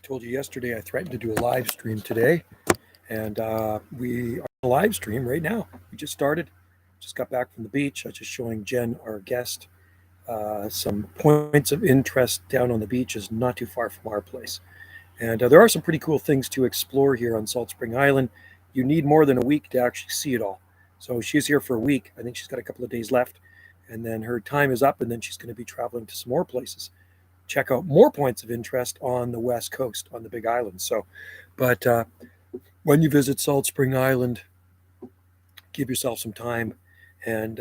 told you yesterday I threatened to do a live stream today, and we are on a live stream right now. We just started, just got back from the beach. I was just showing Jen, our guest, some points of interest down on the beach, is not too far from our place. And there are some pretty cool things to explore here on Salt Spring Island. You need more than a week to actually see it all. So she's here for a week. I think she's got a couple of days left, and then her time is up, and then she's going to be traveling to some more places. Check out more points of interest on the west coast on the Big Island. So, but when you visit Salt Spring Island, give yourself some time, and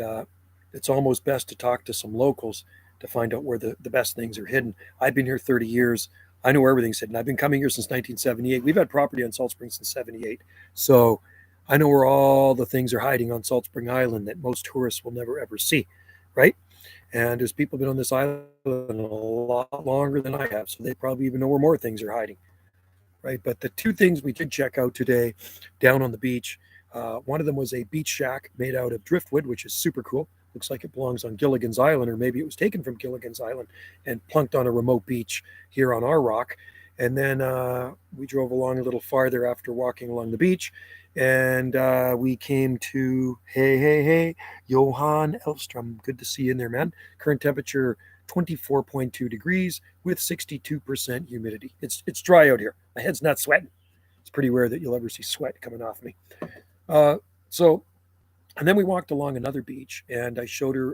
it's almost best to talk to some locals to find out where the best things are hidden. I've been here 30 years. I know where everything's hidden. I've been coming here since 1978. We've had property on Salt Spring since 78. So I know where all the things are hiding on Salt Spring Island that most tourists will never ever see, right? And there's people been on this island a lot longer than I have, so they probably even know where more things are hiding, right? But the two things we did check out today down on the beach, one of them was a beach shack made out of driftwood, which is super cool. Looks like it belongs on Gilligan's Island, or maybe it was taken from Gilligan's Island and plunked on a remote beach here on our rock. And then we drove along a little farther after walking along the beach, and we came to, hey, Johan Elfstrom. Good to see you in there, man. Current temperature 24.2 degrees with 62% humidity. It's dry out here. My head's not sweating. It's pretty rare that you'll ever see sweat coming off me. And then we walked along another beach, and I showed her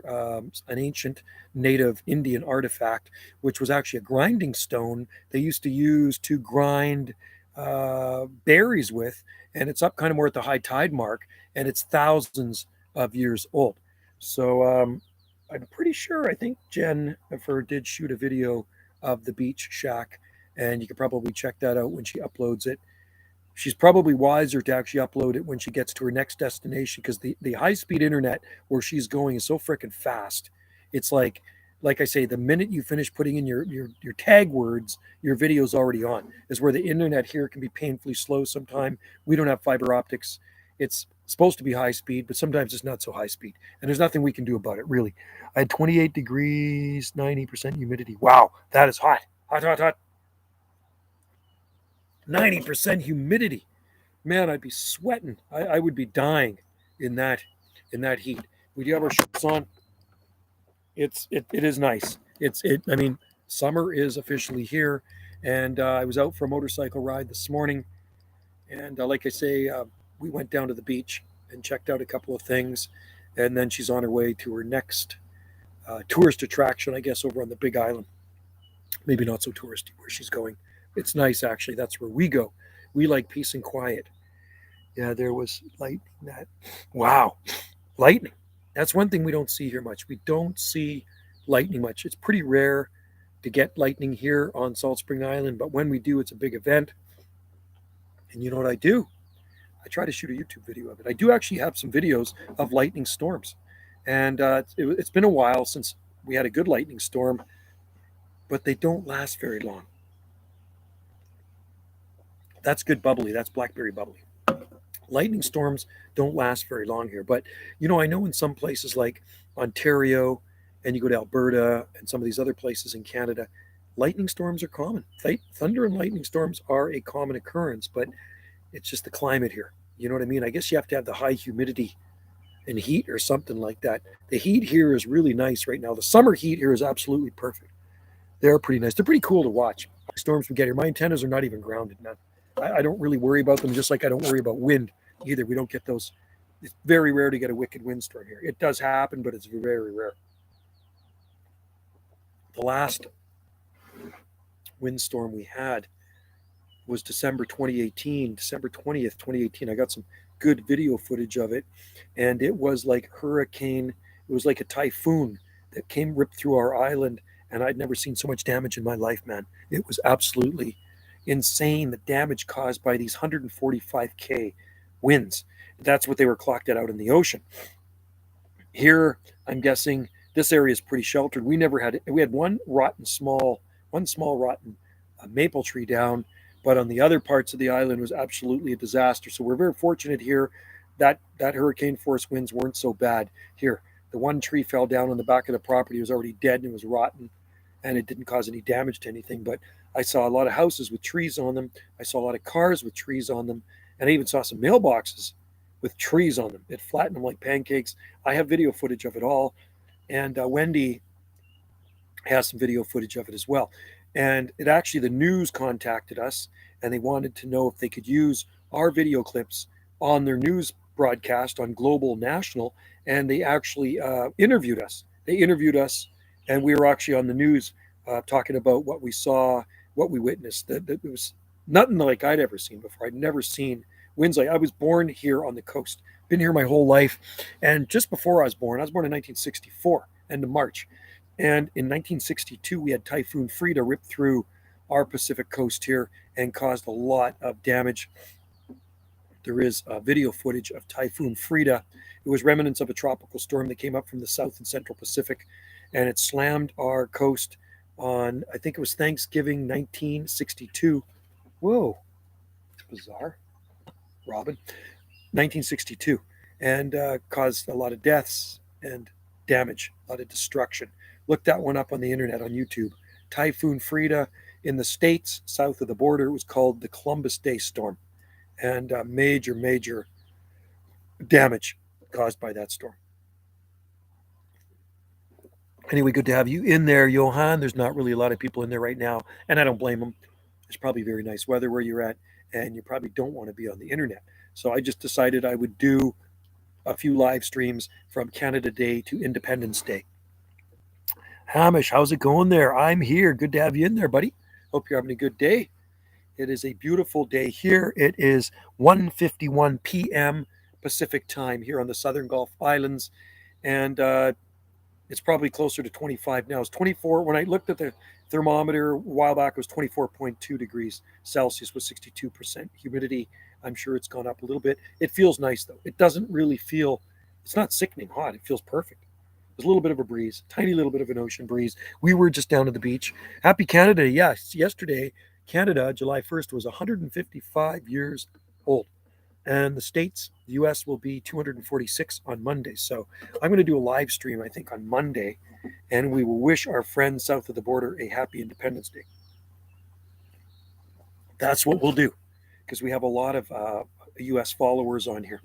an ancient native Indian artifact, which was actually a grinding stone they used to use to grind berries with. And it's up kind of more at the high tide mark, and it's thousands of years old. So I'm pretty sure, I think Jennifer did shoot a video of the beach shack, and you could probably check that out when she uploads it. She's probably wiser to actually upload it when she gets to her next destination, because the high-speed internet where she's going is so freaking fast. It's like I say, the minute you finish putting in your tag words, your video's already on. Is where the internet here can be painfully slow sometimes. We don't have fiber optics. It's supposed to be high speed, but sometimes it's not so high speed. And there's nothing we can do about it, really. I had 28 degrees, 90% humidity. Wow, that is hot. Hot. 90% humidity. Man, I'd be sweating. I would be dying in that heat. We do have our shorts on. It is nice. I mean, summer is officially here, and I was out for a motorcycle ride this morning, and like I say, we went down to the beach and checked out a couple of things, and then she's on her way to her next tourist attraction, I guess, over on the Big Island. Maybe not so touristy where she's going. It's nice, actually. That's where we go. We like peace and quiet. Yeah, there was lightning. Wow, lightning. That's one thing we don't see here much. We don't see lightning much. It's pretty rare to get lightning here on Salt Spring Island, but when we do, it's a big event. And you know what I do? I try to shoot a YouTube video of it. I do actually have some videos of lightning storms. And it's been a while since we had a good lightning storm, but they don't last very long. That's good bubbly. That's blackberry bubbly. Lightning storms don't last very long here. But, I know in some places like Ontario, and you go to Alberta and some of these other places in Canada, lightning storms are common. Thunder and lightning storms are a common occurrence, but it's just the climate here. You know what I mean? I guess you have to have the high humidity and heat or something like that. The heat here is really nice right now. The summer heat here is absolutely perfect. They're pretty nice. They're pretty cool to watch. Storms we get here. My antennas are not even grounded, man. I don't really worry about them, just like I don't worry about wind either. We don't get those. It's very rare to get a wicked windstorm here. It does happen, but it's very rare. The last windstorm we had was December 2018, December 20th, 2018. I got some good video footage of it, and it was like hurricane. It was like a typhoon that ripped through our island, and I'd never seen so much damage in my life, man. It was absolutely insane, the damage caused by these 145k winds. That's what they were clocked at out in the ocean. Here, I'm guessing this area is pretty sheltered. We had one small rotten maple tree down, but on the other parts of the island was absolutely a disaster. So we're very fortunate here that hurricane force winds weren't so bad here. The one tree fell down on the back of the property. It was already dead and it was rotten. and it didn't cause any damage to anything. But I saw a lot of houses with trees on them. I saw a lot of cars with trees on them, and I even saw some mailboxes with trees on them. It flattened them like pancakes. I have video footage of it all, and Wendy has some video footage of it as well. And it actually, the news contacted us and they wanted to know if they could use our video clips on their news broadcast on Global National. And they actually interviewed us. They interviewed us, and we were actually on the news talking about what we saw, what we witnessed. That it was nothing like I'd ever seen before. I'd never seen winds like. I was born here on the coast, been here my whole life. And just before I was born in 1964, end of March. And in 1962, we had Typhoon Frida rip through our Pacific coast here and caused a lot of damage. There is video footage of Typhoon Frida. It was remnants of a tropical storm that came up from the South and Central Pacific, and it slammed our coast on, I think it was Thanksgiving 1962. Whoa, it's bizarre. Robin, 1962, and caused a lot of deaths and damage, a lot of destruction. Look that one up on the internet on YouTube. Typhoon Frida in the States, south of the border, it was called the Columbus Day storm, and major, major damage caused by that storm. Anyway, good to have you in there, Johan. There's not really a lot of people in there right now, and I don't blame them. It's probably very nice weather where you're at, and you probably don't want to be on the internet. So I just decided I would do a few live streams from Canada Day to Independence Day. Hamish, how's it going there? I'm here. Good to have you in there, buddy. Hope you're having a good day. It is a beautiful day here. It is 1:51 p.m. Pacific time here on the Southern Gulf Islands, and it's probably closer to 25 now. It's 24. When I looked at the thermometer a while back, it was 24.2 degrees Celsius with 62% humidity. I'm sure it's gone up a little bit. It feels nice, though. It doesn't really feel, it's not sickening hot. It feels perfect. There's a little bit of a breeze, tiny little bit of an ocean breeze. We were just down at the beach. Happy Canada. Yes, yesterday, Canada, July 1st, was 155 years old. And the States, the US, will be 246 on Monday. So I'm going to do a live stream, I think, on Monday, and we will wish our friends south of the border a happy Independence Day. That's what we'll do, because we have a lot of US followers on here.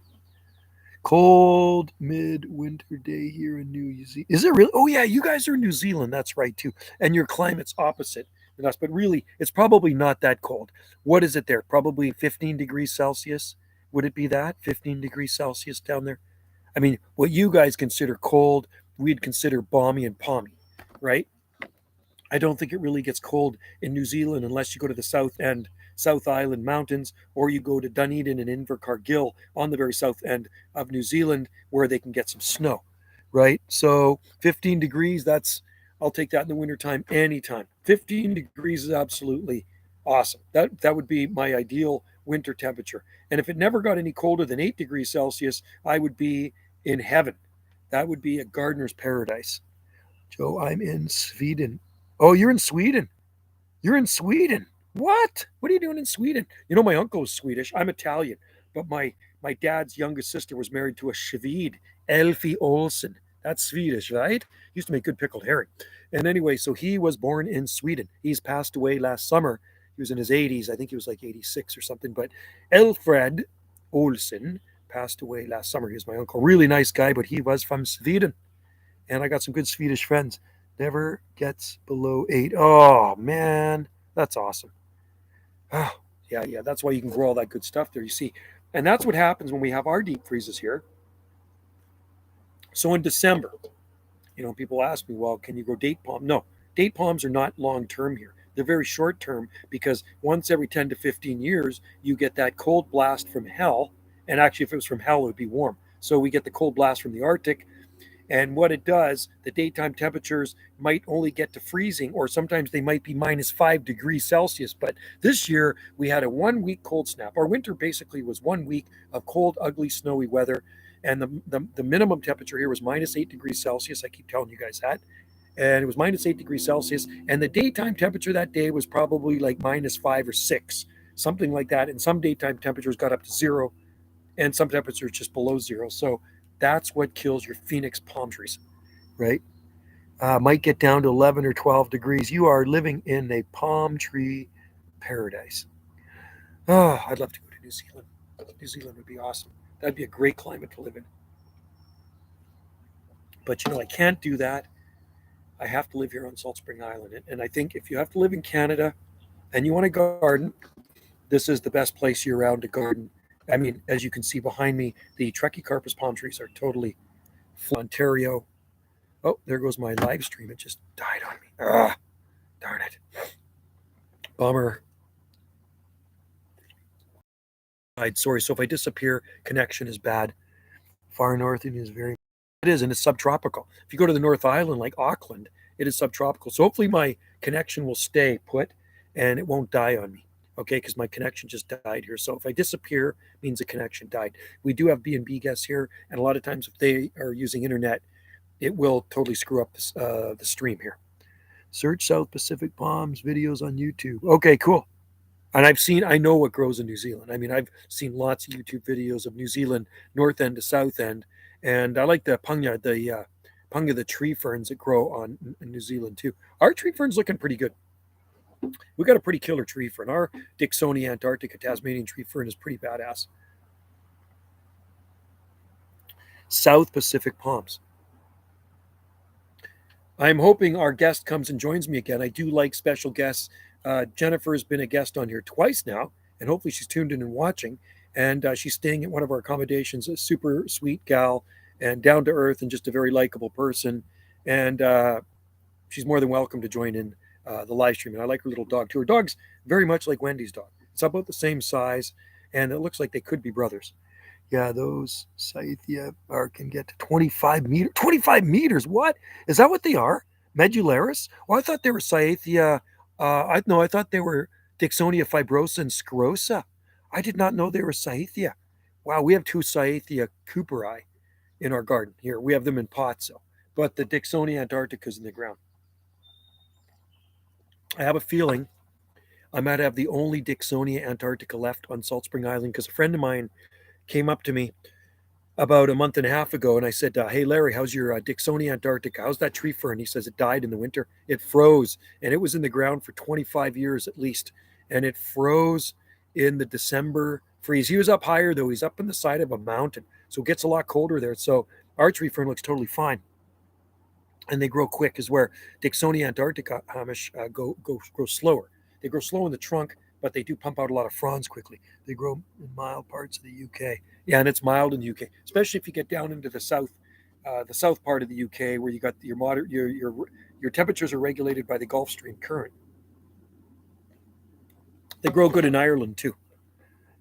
Cold midwinter day here in New Zealand. Is it really? Oh, yeah, you guys are in New Zealand. That's right, too. And your climate's opposite than us, but really, it's probably not that cold. What is it there? Probably 15 degrees Celsius? Would it be that? 15 degrees Celsius down there? I mean, what you guys consider cold, we'd consider balmy and palmy, right? I don't think it really gets cold in New Zealand unless you go to the South End, South Island Mountains, or you go to Dunedin and Invercargill on the very south end of New Zealand where they can get some snow, right? So 15 degrees, I'll take that in the wintertime anytime. 15 degrees is absolutely awesome. That would be my ideal winter temperature. And if it never got any colder than 8 degrees Celsius, I would be in heaven. That would be a gardener's paradise. Joe, I'm in Sweden. Oh, you're in Sweden. You're in Sweden. What? What are you doing in Sweden? You know, my uncle is Swedish. I'm Italian, but my dad's youngest sister was married to a Swede, Elfie Olsen. That's Swedish, right? He used to make good pickled herring. And anyway, so he was born in Sweden. He's passed away last summer. He was in his 80s. I think he was like 86 or something. But Elfred Olsen passed away last summer. He was my uncle. Really nice guy, but he was from Sweden. And I got some good Swedish friends. Never gets below 8. Oh, man. That's awesome. Oh, yeah. That's why you can grow all that good stuff there, you see. And that's what happens when we have our deep freezes here. So in December, people ask me, well, can you grow date palm? No, date palms are not long-term here. They're very short-term because once every 10 to 15 years, you get that cold blast from hell. And actually, if it was from hell, it would be warm. So we get the cold blast from the Arctic. And what it does, the daytime temperatures might only get to freezing, or sometimes they might be minus 5 degrees Celsius. But this year, we had a 1 week cold snap. Our winter basically was 1 week of cold, ugly, snowy weather. And the minimum temperature here was minus 8 degrees Celsius. I keep telling you guys that. And it was minus 8 degrees Celsius. And the daytime temperature that day was probably like minus 5 or 6, something like that. And some daytime temperatures got up to 0, and some temperatures just below 0. So that's what kills your Phoenix palm trees, right? Might get down to 11 or 12 degrees. You are living in a palm tree paradise. Oh, I'd love to go to New Zealand. New Zealand would be awesome. That'd be a great climate to live in. But I can't do that. I have to live here on Salt Spring Island. And I think if you have to live in Canada and you want to garden, this is the best place year round to garden. I mean, as you can see behind me, the Trachycarpus palm trees are totally Ontario. Oh, there goes my live stream. It just died on me. Ah, darn it. Bummer. Sorry. So if I disappear, connection is bad. Far north it is very. It is, and it's subtropical. If you go to the North Island, like Auckland, it is subtropical. So hopefully my connection will stay put, and it won't die on me. Okay, because my connection just died here. So if I disappear, means the connection died. We do have B&B guests here, and a lot of times if they are using internet, it will totally screw up the stream here. Search South Pacific palms videos on YouTube. Okay, cool. And I know what grows in New Zealand. I mean, I've seen lots of YouTube videos of New Zealand, north end to south end, and I like the punga, the tree ferns that grow on in New Zealand too. Our tree fern's looking pretty good. We got a pretty killer tree fern. Our Dicksonia antarctica Tasmanian tree fern is pretty badass. South Pacific palms. I'm hoping our guest comes and joins me again. I do like special guests. Jennifer has been a guest on here twice now, and hopefully she's tuned in and watching. And she's staying at one of our accommodations, a super sweet gal and down to earth and just a very likable person. And she's more than welcome to join in the live stream. And I like her little dog too. Her dog's very much like Wendy's dog. It's about the same size, and it looks like they could be brothers. Yeah, those Scythia can get to 25 meters. 25 meters? What? Is that what they are? Medullaris? Well, I thought they were Scythia. I thought they were Dicksonia fibrosa and sclerosa. I did not know they were Scythia. Wow, we have two Scythia cooperi in our garden here. We have them in pots, though. But the Dicksonia antarctica is in the ground. I have a feeling I might have the only Dicksonia antarctica left on Salt Spring Island because a friend of mine came up to me about a month and a half ago, and I said, "Hey Larry, how's your Dicksonia antarctica? How's that tree fern?" He says it died in the winter. It froze, and it was in the ground for 25 years at least, and it froze in the December freeze. He was up higher though; he's up in the side of a mountain, so it gets a lot colder there. So our tree fern looks totally fine, and they grow quick. Is where Dicksonia antarctica Hamish grow slower. They grow slow in the trunk, but they do pump out a lot of fronds quickly. They grow in mild parts of the UK. Yeah, and it's mild in the UK, especially if you get down into the south part of the UK, where you got your temperatures are regulated by the Gulf Stream current. They grow good in Ireland too,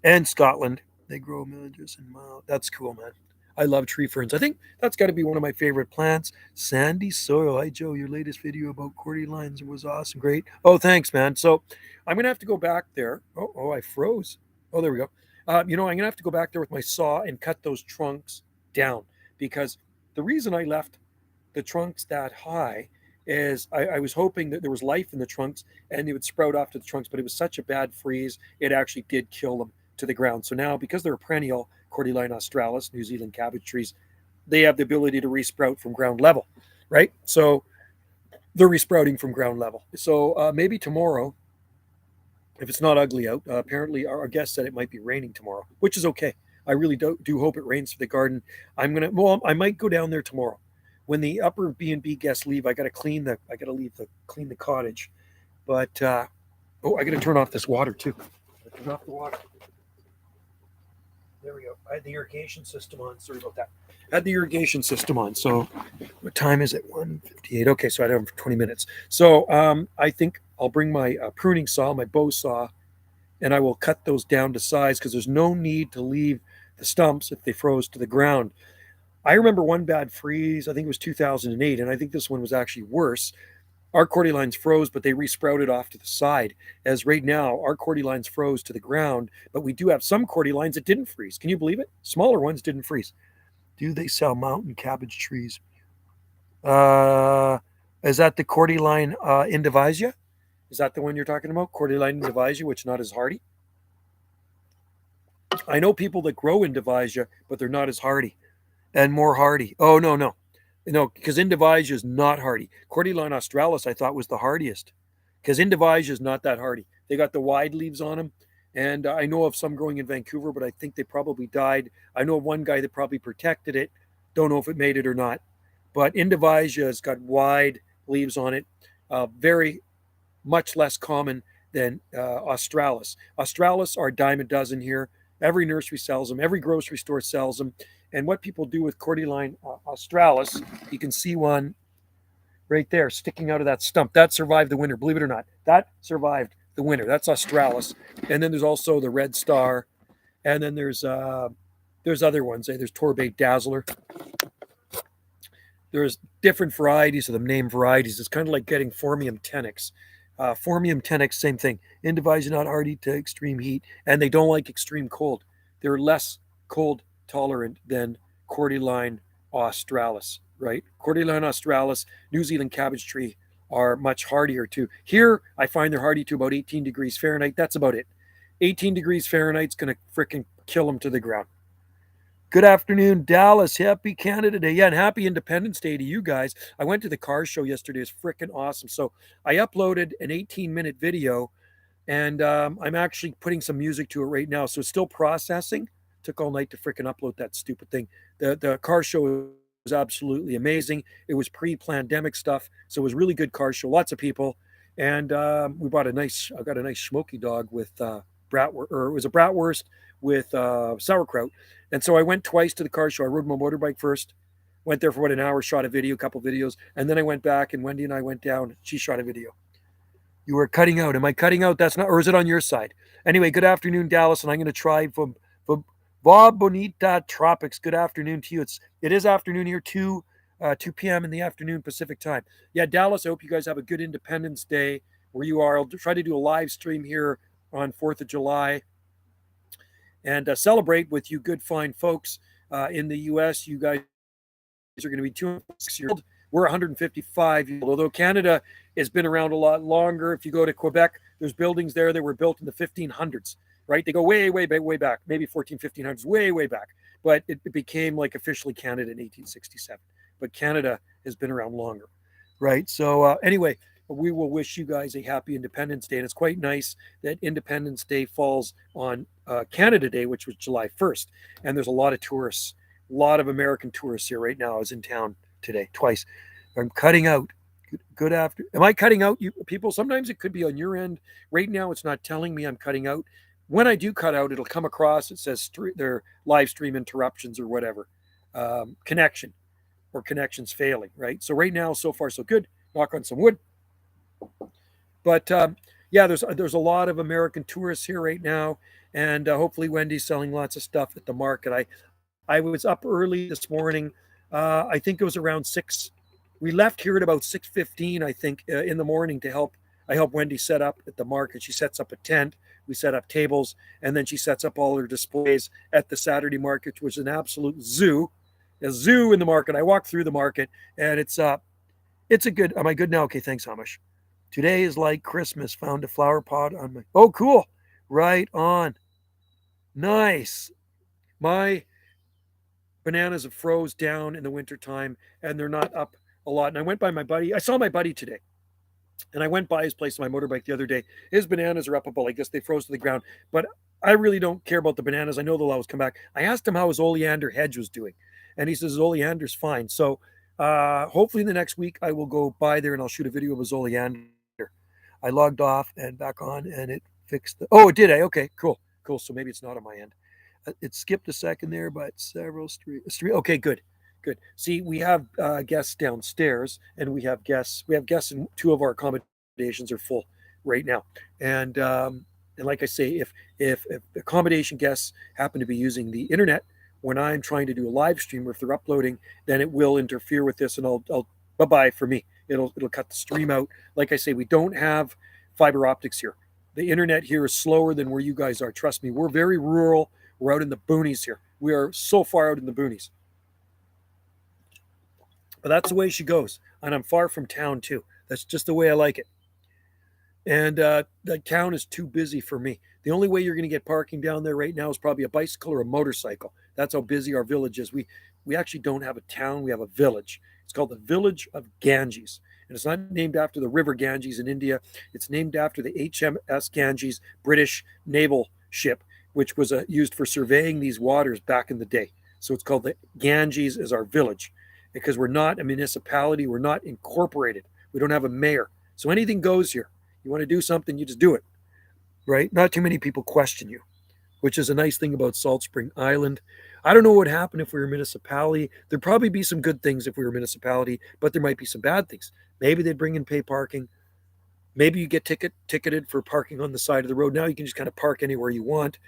and Scotland. They grow villages in mild. That's cool, man. I love tree ferns. I think that's got to be one of my favorite plants. Sandy soil. Hi, Joe. Your latest video about cordylines was awesome. Great. Oh, thanks, man. So I'm going to have to go back there. I froze. Oh, there we go. I'm going to have to go back there with my saw and cut those trunks down because the reason I left the trunks that high is I was hoping that there was life in the trunks and they would sprout off to the trunks, but it was such a bad freeze, it actually did kill them to the ground. So now, because they're a perennial, Cordyline australis, New Zealand cabbage trees, they have the ability to resprout from ground level, right? So they're resprouting from ground level. So maybe tomorrow, if it's not ugly out, apparently our guest said it might be raining tomorrow, which is okay. I really do hope it rains for the garden. I might go down there tomorrow. When the upper B&B guests leave, I got to clean the cottage. But I got to turn off this water too. Turn off the water. There we go. I had the irrigation system on. Sorry about that. I had the irrigation system on. So what time is it? 1:58. Okay, so I had it for 20 minutes. So I think I'll bring my pruning saw, my bow saw, and I will cut those down to size because there's no need to leave the stumps if they froze to the ground. I remember one bad freeze, I think it was 2008, and I think this one was actually worse. Our cordylines froze, but they resprouted off to the side. As right now, our cordylines froze to the ground, but we do have some cordylines that didn't freeze. Can you believe it? Smaller ones didn't freeze. Do they sell mountain cabbage trees? Is that the cordyline indivisia? Is that the one you're talking about? Cordyline indivisia, which is not as hardy? I know people that grow indivisia, but they're not as hardy and more hardy. Oh, no. No, because Indivisia is not hardy. Cordyline australis I thought was the hardiest, because Indivisia is not that hardy. They got the wide leaves on them, and I know of some growing in Vancouver, but I think they probably died. I know of one guy that probably protected it. Don't know if it made it or not. But Indivisia has got wide leaves on it, very much less common than Australis. Australis are a dime a dozen here. Every nursery sells them. Every grocery store sells them. And what people do with Cordyline Australis, you can see one right there sticking out of that stump. That survived the winter, believe it or not. That survived the winter. That's Australis. And then there's also the Red Star. And then there's other ones. There's Torbay Dazzler. There's different varieties of them, named varieties. It's kind of like getting Formium tenax. Formium tenax, same thing. Indivisia not hardy to extreme heat, and they don't like extreme cold. They're less cold tolerant than Cordyline australis, right? Cordyline australis, New Zealand cabbage tree are much hardier too. Here, I find they're hardy to about 18 degrees Fahrenheit. That's about it. 18 degrees Fahrenheit's going to freaking kill them to the ground. Good afternoon, Dallas. Happy Canada Day. Yeah, and happy Independence Day to you guys. I went to the car show yesterday. It's freaking awesome. So I uploaded an 18-minute video, and I'm actually putting some music to it right now. So it's still processing. Took all night to freaking upload that stupid thing. The car show was absolutely amazing. It was pre-pandemic stuff, so it was really good car show. Lots of people, and we bought I got a nice smoky dog with bratwurst, or it was a bratwurst with sauerkraut. And so I went twice to the car show. I rode my motorbike first, went there for an hour, shot a video, a couple videos, and then I went back, and Wendy and I went down. She shot a video. You were cutting out. Am I cutting out? That's not, or is it on your side? Anyway, good afternoon, Dallas, and I'm going to try from Bob Bonita Tropics. Good afternoon to you. It is afternoon here, 2 p.m. in the afternoon Pacific time. Yeah, Dallas, I hope you guys have a good Independence Day where you are. I'll try to do a live stream here on 4th of July and celebrate with you good, fine folks in the U.S. You guys are going to be 206 years old. We're 155 years old, although Canada has been around a lot longer. If you go to Quebec, there's buildings there that were built in the 1500s, right? They go way, way, way back, maybe 1500s, way, way back. But it became like officially Canada in 1867. But Canada has been around longer, right? So anyway, we will wish you guys a happy Independence Day. And it's quite nice that Independence Day falls on Canada Day, which was July 1st. And there's a lot of tourists, a lot of American tourists here right now. I was in town today, twice. I'm cutting out. Good after. Am I cutting out you people? Sometimes it could be on your end. Right now, it's not telling me I'm cutting out. When I do cut out, it'll come across. It says their live stream interruptions or whatever, connection or connections failing, right? So right now, so far, so good. Knock on some wood. But yeah, there's a lot of American tourists here right now, and hopefully Wendy's selling lots of stuff at the market. I was up early this morning. I think it was around 6. We left here at about 6:15, I think, in the morning to help. I help Wendy set up at the market. She sets up a tent. We set up tables, and then she sets up all her displays at the Saturday market, which is an absolute zoo, a zoo in the market. I walked through the market, and it's a good. Am I good now? Okay, thanks, Hamish. Today is like Christmas. Found a flower pot on my. Oh, cool! Right on. Nice. My bananas have froze down in the wintertime, and they're not up a lot. And I went by my buddy. I saw my buddy today. And I went by his place on my motorbike the other day. His bananas are up about, I guess they froze to the ground. But I really don't care about the bananas. I know they'll always come back. I asked him how his oleander hedge was doing. And he says his oleander's fine. So hopefully in the next week, I will go by there and I'll shoot a video of his oleander. I logged off and back on and it fixed the. Oh, it did. Okay, cool. Cool. So maybe it's not on my end. It skipped a second there, but several streets. Okay, good. Good. See, we have guests downstairs, and we have guests. We have guests in 2 of our accommodations are full right now. And like I say, if accommodation guests happen to be using the internet when I'm trying to do a live stream, or if they're uploading, then it will interfere with this, and I'll bye-bye for me. It'll cut the stream out. Like I say, we don't have fiber optics here. The internet here is slower than where you guys are. Trust me, we're very rural. We're out in the boonies here. We are so far out in the boonies. But that's the way she goes. And I'm far from town, too. That's just the way I like it. And the town is too busy for me. The only way you're going to get parking down there right now is probably a bicycle or a motorcycle. That's how busy our village is. We actually don't have a town. We have a village. It's called the Village of Ganges. And it's not named after the river Ganges in India. It's named after the HMS Ganges, British naval ship, which was used for surveying these waters back in the day. So it's called the Ganges as our village because we're not a municipality. We're not incorporated. We don't have a mayor. So anything goes here. You want to do something, you just do it, right? Not too many people question you, which is a nice thing about Salt Spring Island. I don't know what would happen if we were a municipality. There'd probably be some good things if we were a municipality, but there might be some bad things. Maybe they'd bring in pay parking. Maybe you get ticketed for parking on the side of the road. Now you can just kind of park anywhere you want.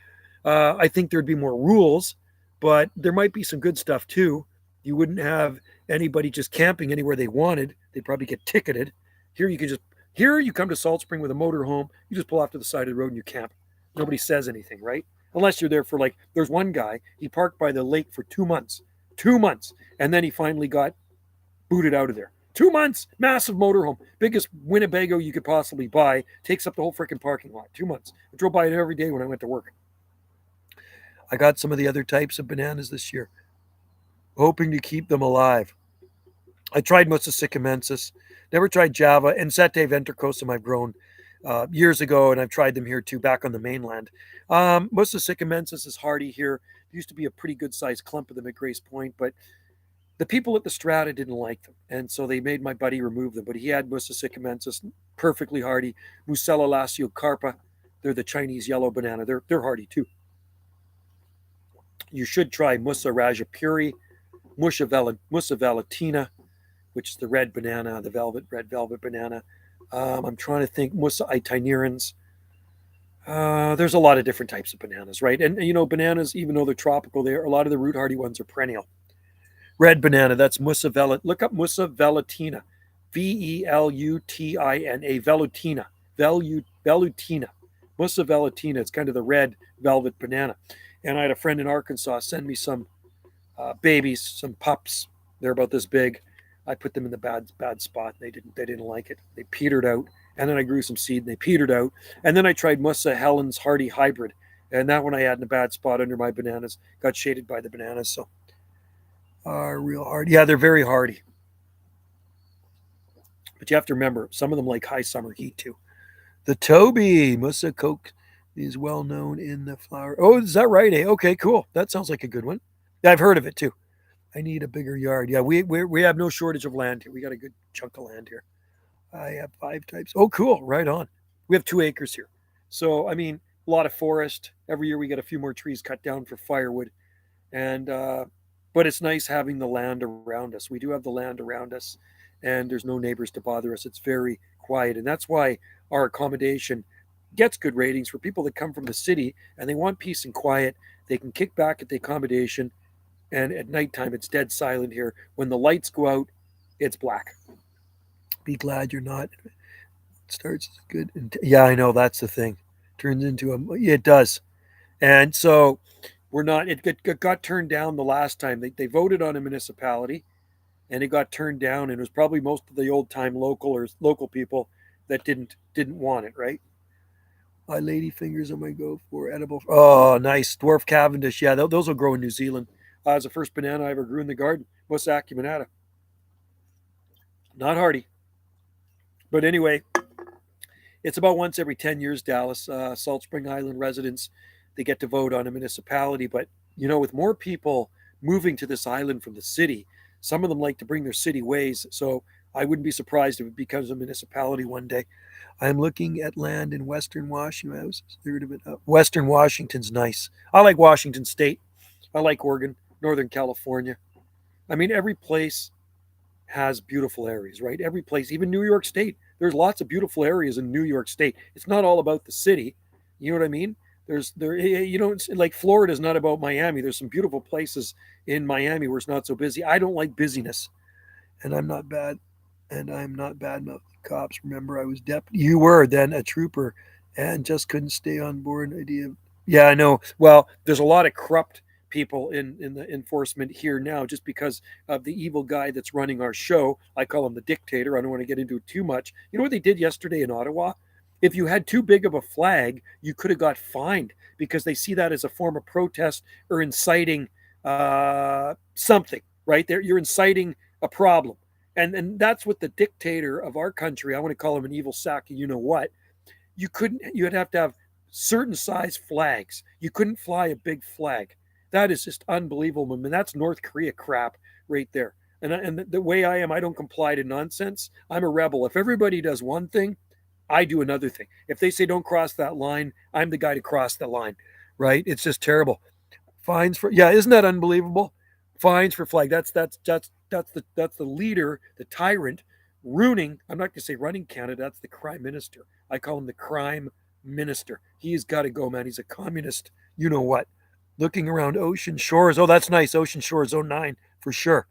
I think there'd be more rules, but there might be some good stuff too. You wouldn't have anybody just camping anywhere they wanted. They'd probably get ticketed. Here you can just here you come to Salt Spring with a motorhome. You just pull off to the side of the road and you camp. Nobody says anything, right? Unless you're there for like, there's one guy, he parked by the lake for 2 months, 2 months. And then he finally got booted out of there. 2 months, massive motorhome, biggest Winnebago you could possibly buy, takes up the whole freaking parking lot. 2 months. I drove by it every day when I went to work. I got some of the other types of bananas this year, hoping to keep them alive. I tried Musa sycamensis, never tried Java, and Sete ventricosum I've grown years ago, and I've tried them here too, back on the mainland. Musa sycamensis is hardy here. There used to be a pretty good sized clump of them at Grace Point, but the people at the Strata didn't like them, and so they made my buddy remove them. But he had Musa sycamensis, perfectly hardy. Musella laciocarpa, they're the Chinese yellow banana. They're hardy too. You should try Musa rajapuri, Musa velutina, which is the red banana, the red velvet banana. I'm trying to think, Musa itinerans. There's a lot of different types of bananas, right? And you know, bananas, even though they're tropical, a lot of the root hardy ones are perennial. Red banana, that's Musa velutina. Look up Musa velutina, Velutina, velutina, Musa velutina. It's kind of the red velvet banana. And I had a friend in Arkansas send me some babies, some pups. They're about this big. I put them in the bad spot. They didn't like it. They petered out. And then I grew some seed and they petered out. And then I tried Musa Helen's Hardy Hybrid. And that one I had in a bad spot under my bananas. Got shaded by the bananas. So real hard. Yeah, they're very hardy. But you have to remember, some of them like high summer heat too. The Toby Musa Coke is well known in the flower. Oh, is that right? Eh? Okay, cool. That sounds like a good one. I've heard of it too. I need a bigger yard. Yeah, we have no shortage of land here. We got a good chunk of land here. I have 5 types. Oh, cool. Right on. We have 2 acres here. So, I mean, a lot of forest. Every year we get a few more trees cut down for firewood. And, but it's nice having the land around us. We do have the land around us and there's no neighbors to bother us. It's very quiet. And that's why our accommodation gets good ratings for people that come from the city and they want peace and quiet. They can kick back at the accommodation. And at nighttime, it's dead silent here. When the lights go out, it's black. Be glad you're not. It starts good. Yeah, I know. That's the thing. Turns into it does. And so we're not, it got turned down the last time. They voted on a municipality and it got turned down. And it was probably most of the old time local people that didn't want it, right? Lady fingers I might go for edible. Oh, nice. Dwarf Cavendish. Yeah, those will grow in New Zealand. It's the first banana I ever grew in the garden. Musa acuminata. Not hardy. But anyway, it's about once every 10 years, Dallas. Salt Spring Island residents, they get to vote on a municipality. But, you know, with more people moving to this island from the city, some of them like to bring their city ways. So I wouldn't be surprised if it becomes a municipality one day. I'm looking at land in Western Washington. Western Washington's nice. I like Washington State. I like Oregon, Northern California. I mean, every place has beautiful areas, right? Every place, even New York State. There's lots of beautiful areas in New York State. It's not all about the city. You know what I mean? Like Florida is not about Miami. There's some beautiful places in Miami where it's not so busy. I don't like busyness. And I'm not bad mouthing cops. Remember, I was deputy. You were then a trooper and just couldn't stay on board. Yeah, I know. Well, there's a lot of corrupt people in the enforcement here now just because of the evil guy that's running our show. I call him the dictator. I don't want to get into it too much. You know what they did yesterday in Ottawa? If you had too big of a flag, you could have got fined because they see that as a form of protest or inciting something, right? You're inciting a problem. And that's what the dictator of our country, I want to call him an evil sack of you know what, you'd have to have certain size flags. You couldn't fly a big flag. That is just unbelievable. I mean, that's North Korea crap right there. And the way I am, I don't comply to nonsense. I'm a rebel. If everybody does one thing, I do another thing. If they say don't cross that line, I'm the guy to cross the line, right? It's just terrible. Fines for, yeah, isn't that unbelievable? Fines for flag. That's the leader, the tyrant, ruining. I'm not going to say running Canada. That's the crime minister. I call him the crime minister. He's got to go, man. He's a communist. You know what? Looking around Ocean Shores. Oh, that's nice. Ocean Shores, oh 09 for sure.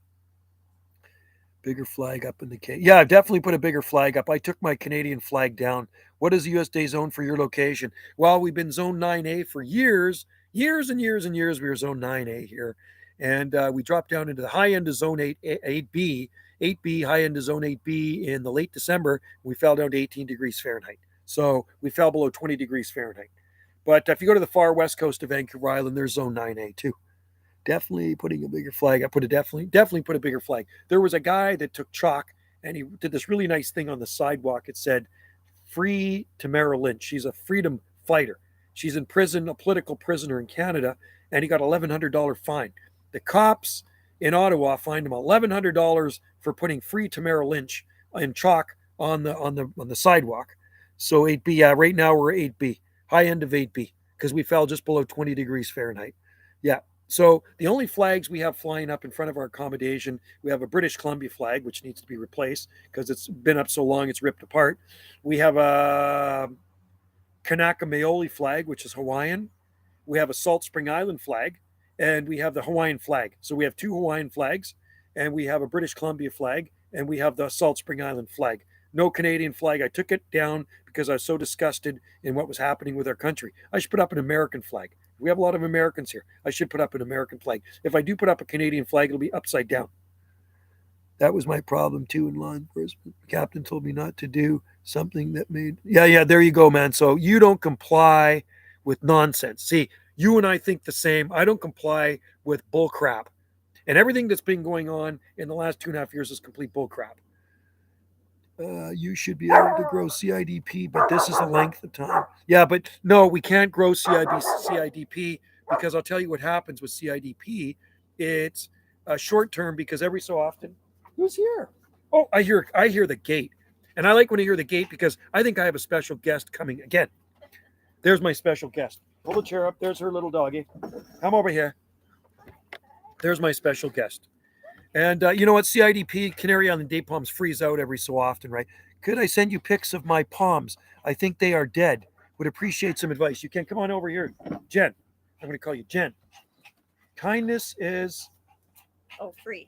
Bigger flag up in the case. Yeah, I've definitely put a bigger flag up. I took my Canadian flag down. What is the USDA zone for your location? Well, we've been zone 9A for years, years and years and years. We were zone 9A here. And we dropped down into the high end of zone 8B, 8B, high end of zone 8B in the late December. We fell down to 18 degrees Fahrenheit. So we fell below 20 degrees Fahrenheit. But if you go to the far west coast of Vancouver Island, there's zone 9A too. Definitely putting a bigger flag. I put a definitely put a bigger flag. There was a guy that took chalk and he did this really nice thing on the sidewalk. It said, "Free Tamara Lynch." She's a freedom fighter. She's in prison, a political prisoner in Canada, and he got an $1,100 fine. The cops in Ottawa fined him $1,100 for putting "Free Tamara Lynch" in chalk on the sidewalk. So 8B, yeah, right now we're 8B, high end of 8B, because we fell just below 20 degrees Fahrenheit. Yeah. So the only flags we have flying up in front of our accommodation, we have a British Columbia flag, which needs to be replaced because it's been up so long it's ripped apart. We have a Kanaka Maoli flag, which is Hawaiian. We have a Salt Spring Island flag, and we have the Hawaiian flag. So we have two Hawaiian flags, and we have a British Columbia flag, and we have the Salt Spring Island flag. No Canadian flag. I took it down because I was so disgusted in what was happening with our country. I should put up an American flag. We have a lot of Americans here. I should put up an American flag. If I do put up a Canadian flag, it'll be upside down. That was my problem too in law enforcement. The captain told me not to do something that made. Yeah, there you go, man. So you don't comply with nonsense. See, you and I think the same. I don't comply with bull crap. And everything that's been going on in the last 2.5 years is complete bull crap. You should be able to grow CIDP, but this is a length of time. Yeah, but no, we can't grow CIDP because I'll tell you what happens with CIDP. It's short term because every so often, who's here? Oh, I hear the gate, and I like when I hear the gate because I think I have a special guest coming again. There's my special guest. Pull the chair up. There's her little doggy. Come over here. There's my special guest. And you know what? CIDP, Canary Island date palms, freeze out every so often, right? Could I send you pics of my palms? I think they are dead. Would appreciate some advice. You can come on over here. Jen. I'm going to call you Jen. Kindness is... Oh, free.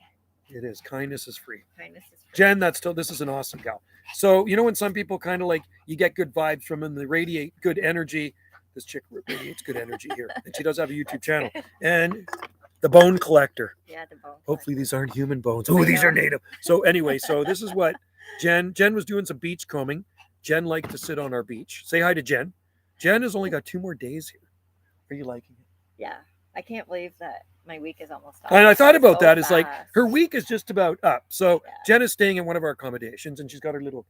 It is. Kindness is free. Kindness is free. Jen, this is an awesome gal. So, you know when some people kind of like, you get good vibes from them, they radiate good energy. This chick radiates good energy here. And she does have a YouTube channel. And... the bone collector. Yeah, the bone. Hopefully these aren't human bones. Oh, these are native. So anyway, so this is what Jen was doing some beach combing. Jen liked to sit on our beach. Say hi to Jen. Jen has only got 2 more days here. Are you liking it? Yeah. I can't believe that my week is almost up. And I thought about so that. It's like fast. her week is just about up. So Yeah. Jen is staying in one of our accommodations and she's got her little...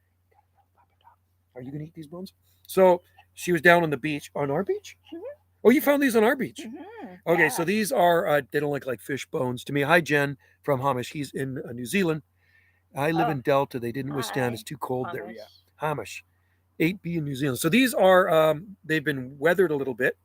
Are you going to eat these bones? So she was down on the beach. On our beach? Mhm. Oh, you found these on our beach? Mm-hmm. Okay, Yeah. so these are, they don't look like fish bones to me. Hi, Jen from Hamish. He's in New Zealand. I live in Delta. They didn't withstand. It's too cold there. Yeah. Hamish. 8B in New Zealand. So these are, they've been weathered a little bit.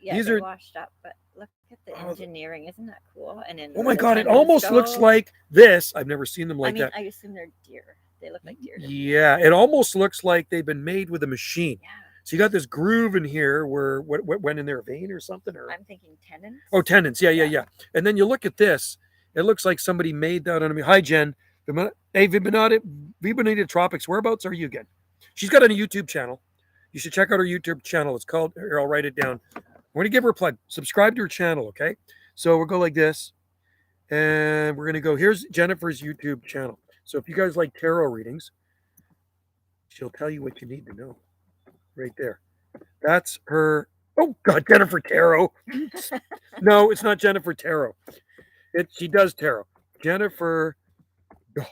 Yeah, these they're are washed up, but look at the engineering. Isn't that cool? And then oh my God, it almost looks like this. I've never seen them like that. I assume they're deer. They look like deer. Yeah, it almost looks like they've been made with a machine. Yeah. So you got this groove in here where what went in there, a vein or something? Or I'm thinking tendons. oh, tendons. Yeah. And then you look at this. It looks like somebody made that on me. Hi, Jen. Hey, Vibonita Tropics. Whereabouts are you again? She's got a YouTube channel. You should check out her YouTube channel. It's called, here, I'll write it down. I'm going to give her a plug. Subscribe to her channel, okay? So we'll go like this. And we're going to go, here's Jennifer's YouTube channel. So if you guys like tarot readings, she'll tell you what you need to know. Right there. That's her. Oh, God, Jennifer Tarot. No, it's not Jennifer Tarot. She does tarot. Jennifer. Oh,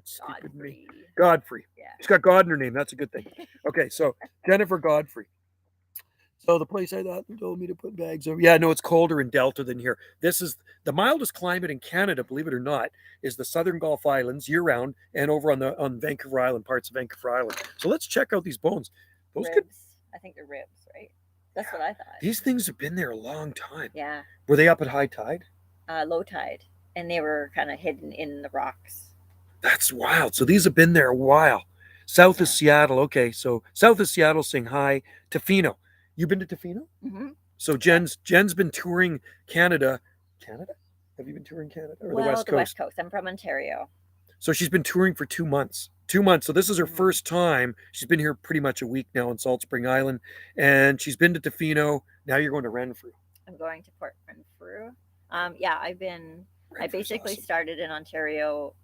stupid me. Godfrey. Godfrey. Yeah. She's got God in her name. That's a good thing. Okay, so Jennifer Godfrey. So the place I thought told me to put bags over. Yeah, no, it's colder in Delta than here. This is the mildest climate in Canada, believe it or not, is the Southern Gulf Islands year round, and over on Vancouver Island, parts of Vancouver Island. So let's check out these bones. Those could Ribs. I think they're ribs, right? That's what I thought. these things have been there a long time. Yeah. Were they up at high tide? Low tide, and they were kind of hidden in the rocks. That's wild. So these have been there a while. South of Seattle. Okay, so south of Seattle, saying hi. Tofino. You been to Tofino? Mm-hmm. So Jen's been touring Canada. Canada? Have you been touring Canada or Well, the West Coast? West Coast. I'm from Ontario. So she's been touring for 2 months. 2 months. So this is her Mhm. first time. She's been here pretty much a week now in Salt Spring Island, and she's been to Tofino. Now you're going to Renfrew. I'm going to Port Renfrew. Yeah, I Renfrew's basically awesome. started in Ontario,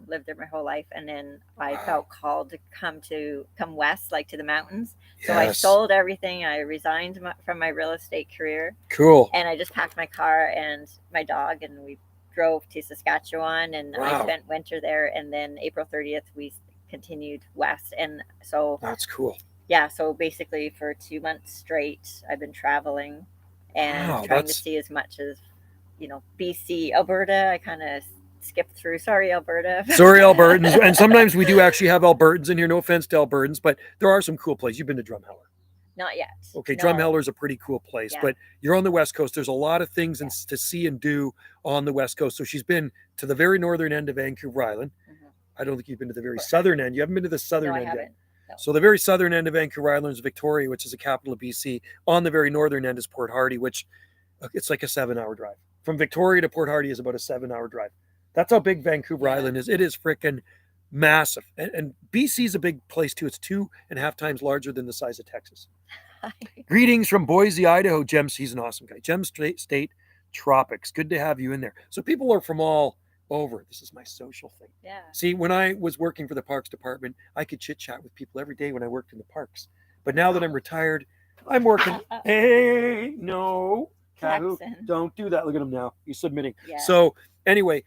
lived there my whole life, and then I felt called to come west, like to the mountains. So I Yes. sold everything. I resigned from my real estate career, Cool. and I just packed my car and my dog, and we drove to Saskatchewan, and I Wow. spent winter there. And then April 30th, we continued west, and so That's cool. yeah, so basically for 2 months straight, I've been traveling and Wow, trying to that's- see as much as, BC, Alberta. I kind of skipped through. Sorry, Alberta. Sorry, Albertans. And sometimes we do actually have Albertans in here. No offense to Albertans, but there are some cool places. You've been to Drumheller. Not yet. Okay, No. Drumheller is a pretty cool place, Yeah. but you're on the West Coast. There's a lot of things to see and do on the West Coast. So she's been to the very northern end of Vancouver Island. Mhm. I don't think you've been to the very southern end. You haven't been to the southern No, I end yet. haven't. No. So the very southern end of Vancouver Island is Victoria, which is the capital of BC. On the very northern end is Port Hardy, which it's like a 7-hour drive. From Victoria to Port Hardy is about a 7-hour drive. That's how big Vancouver Yeah. Island is. It is freaking massive. And BC is a big place too. It's 2.5 times larger than the size of Texas. Greetings from Boise, Idaho. Gems, he's an awesome guy. Gem State Tropics. Good to have you in there. So people are from all over. This is my social thing. Yeah. See, when I was working for the Parks Department, I could chit chat with people every day when I worked in the parks. But now that I'm retired, I'm working. Hey, no. Kahu, Jackson. don't do that. Look at him now. He's submitting. Yeah. So anyway,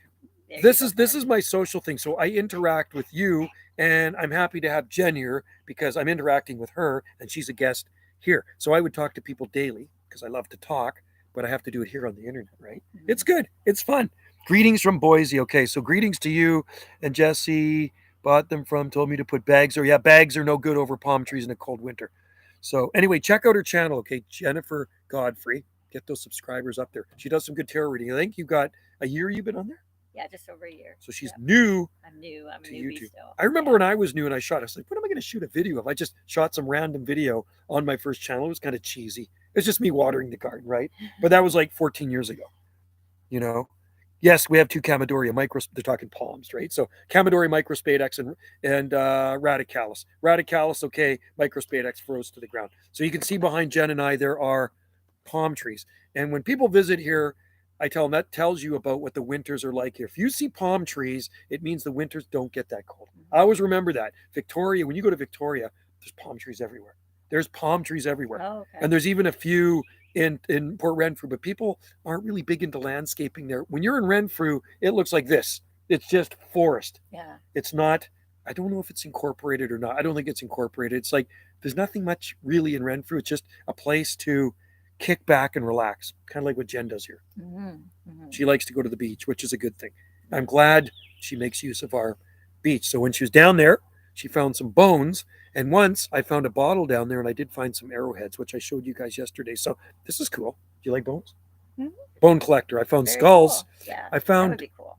There you this go. is my social thing. So I interact with you, and I'm happy to have Jen here because I'm interacting with her, and she's a guest here. So I would talk to people daily because I love to talk, but I have to do it here on the internet, right? Mhm. It's good. It's fun. Greetings from Boise. Okay, so greetings to you. And Jesse bought them from, told me to put bags. Or yeah, bags are no good over palm trees in a cold winter. So anyway, check out her channel. Okay, Jennifer Godfrey. Get those subscribers up there. She does some good tarot reading. I think you've got a year you've been on there. Yeah, just over a year. So she's Yep. new. I'm new. I'm a to newbie YouTube. still. I remember Yeah. when I was new and I shot, I was like, what am I going to shoot a video of? I just shot some random video on my first channel. It was kind of cheesy. It's just me watering the garden, right? But that was like 14 years ago. You know? Yes, we have 2 Camadoria micros. They're talking palms, right? So Camadoria microspadex and radicalis. Radicalis, okay. Microspadex froze to the ground. So you can see behind Jen and I, there are palm trees. And when people visit here, I tell them that tells you about what the winters are like here. If you see palm trees, it means the winters don't get that cold. I always remember that. Victoria, when you go to Victoria, there's palm trees everywhere. There's palm trees everywhere. Oh, okay. And there's even a few in Port Renfrew, but people aren't really big into landscaping there. When you're in Renfrew, it looks like this. It's just forest. Yeah. It's not, I don't know if it's incorporated or not. I don't think it's incorporated. It's like there's nothing much really in Renfrew. It's just a place to kick back and relax, kind of like what Jen does here. Mm-hmm. Mm-hmm. She likes to go to the beach, which is a good thing. I'm glad she makes use of our beach. So when she was down there, she found some bones. And once I found a bottle down there, and I did find some arrowheads, which I showed you guys yesterday. So this is cool. Do you like bones? Mhm. Bone collector. I found Very skulls. cool. Yeah. I That found would be cool.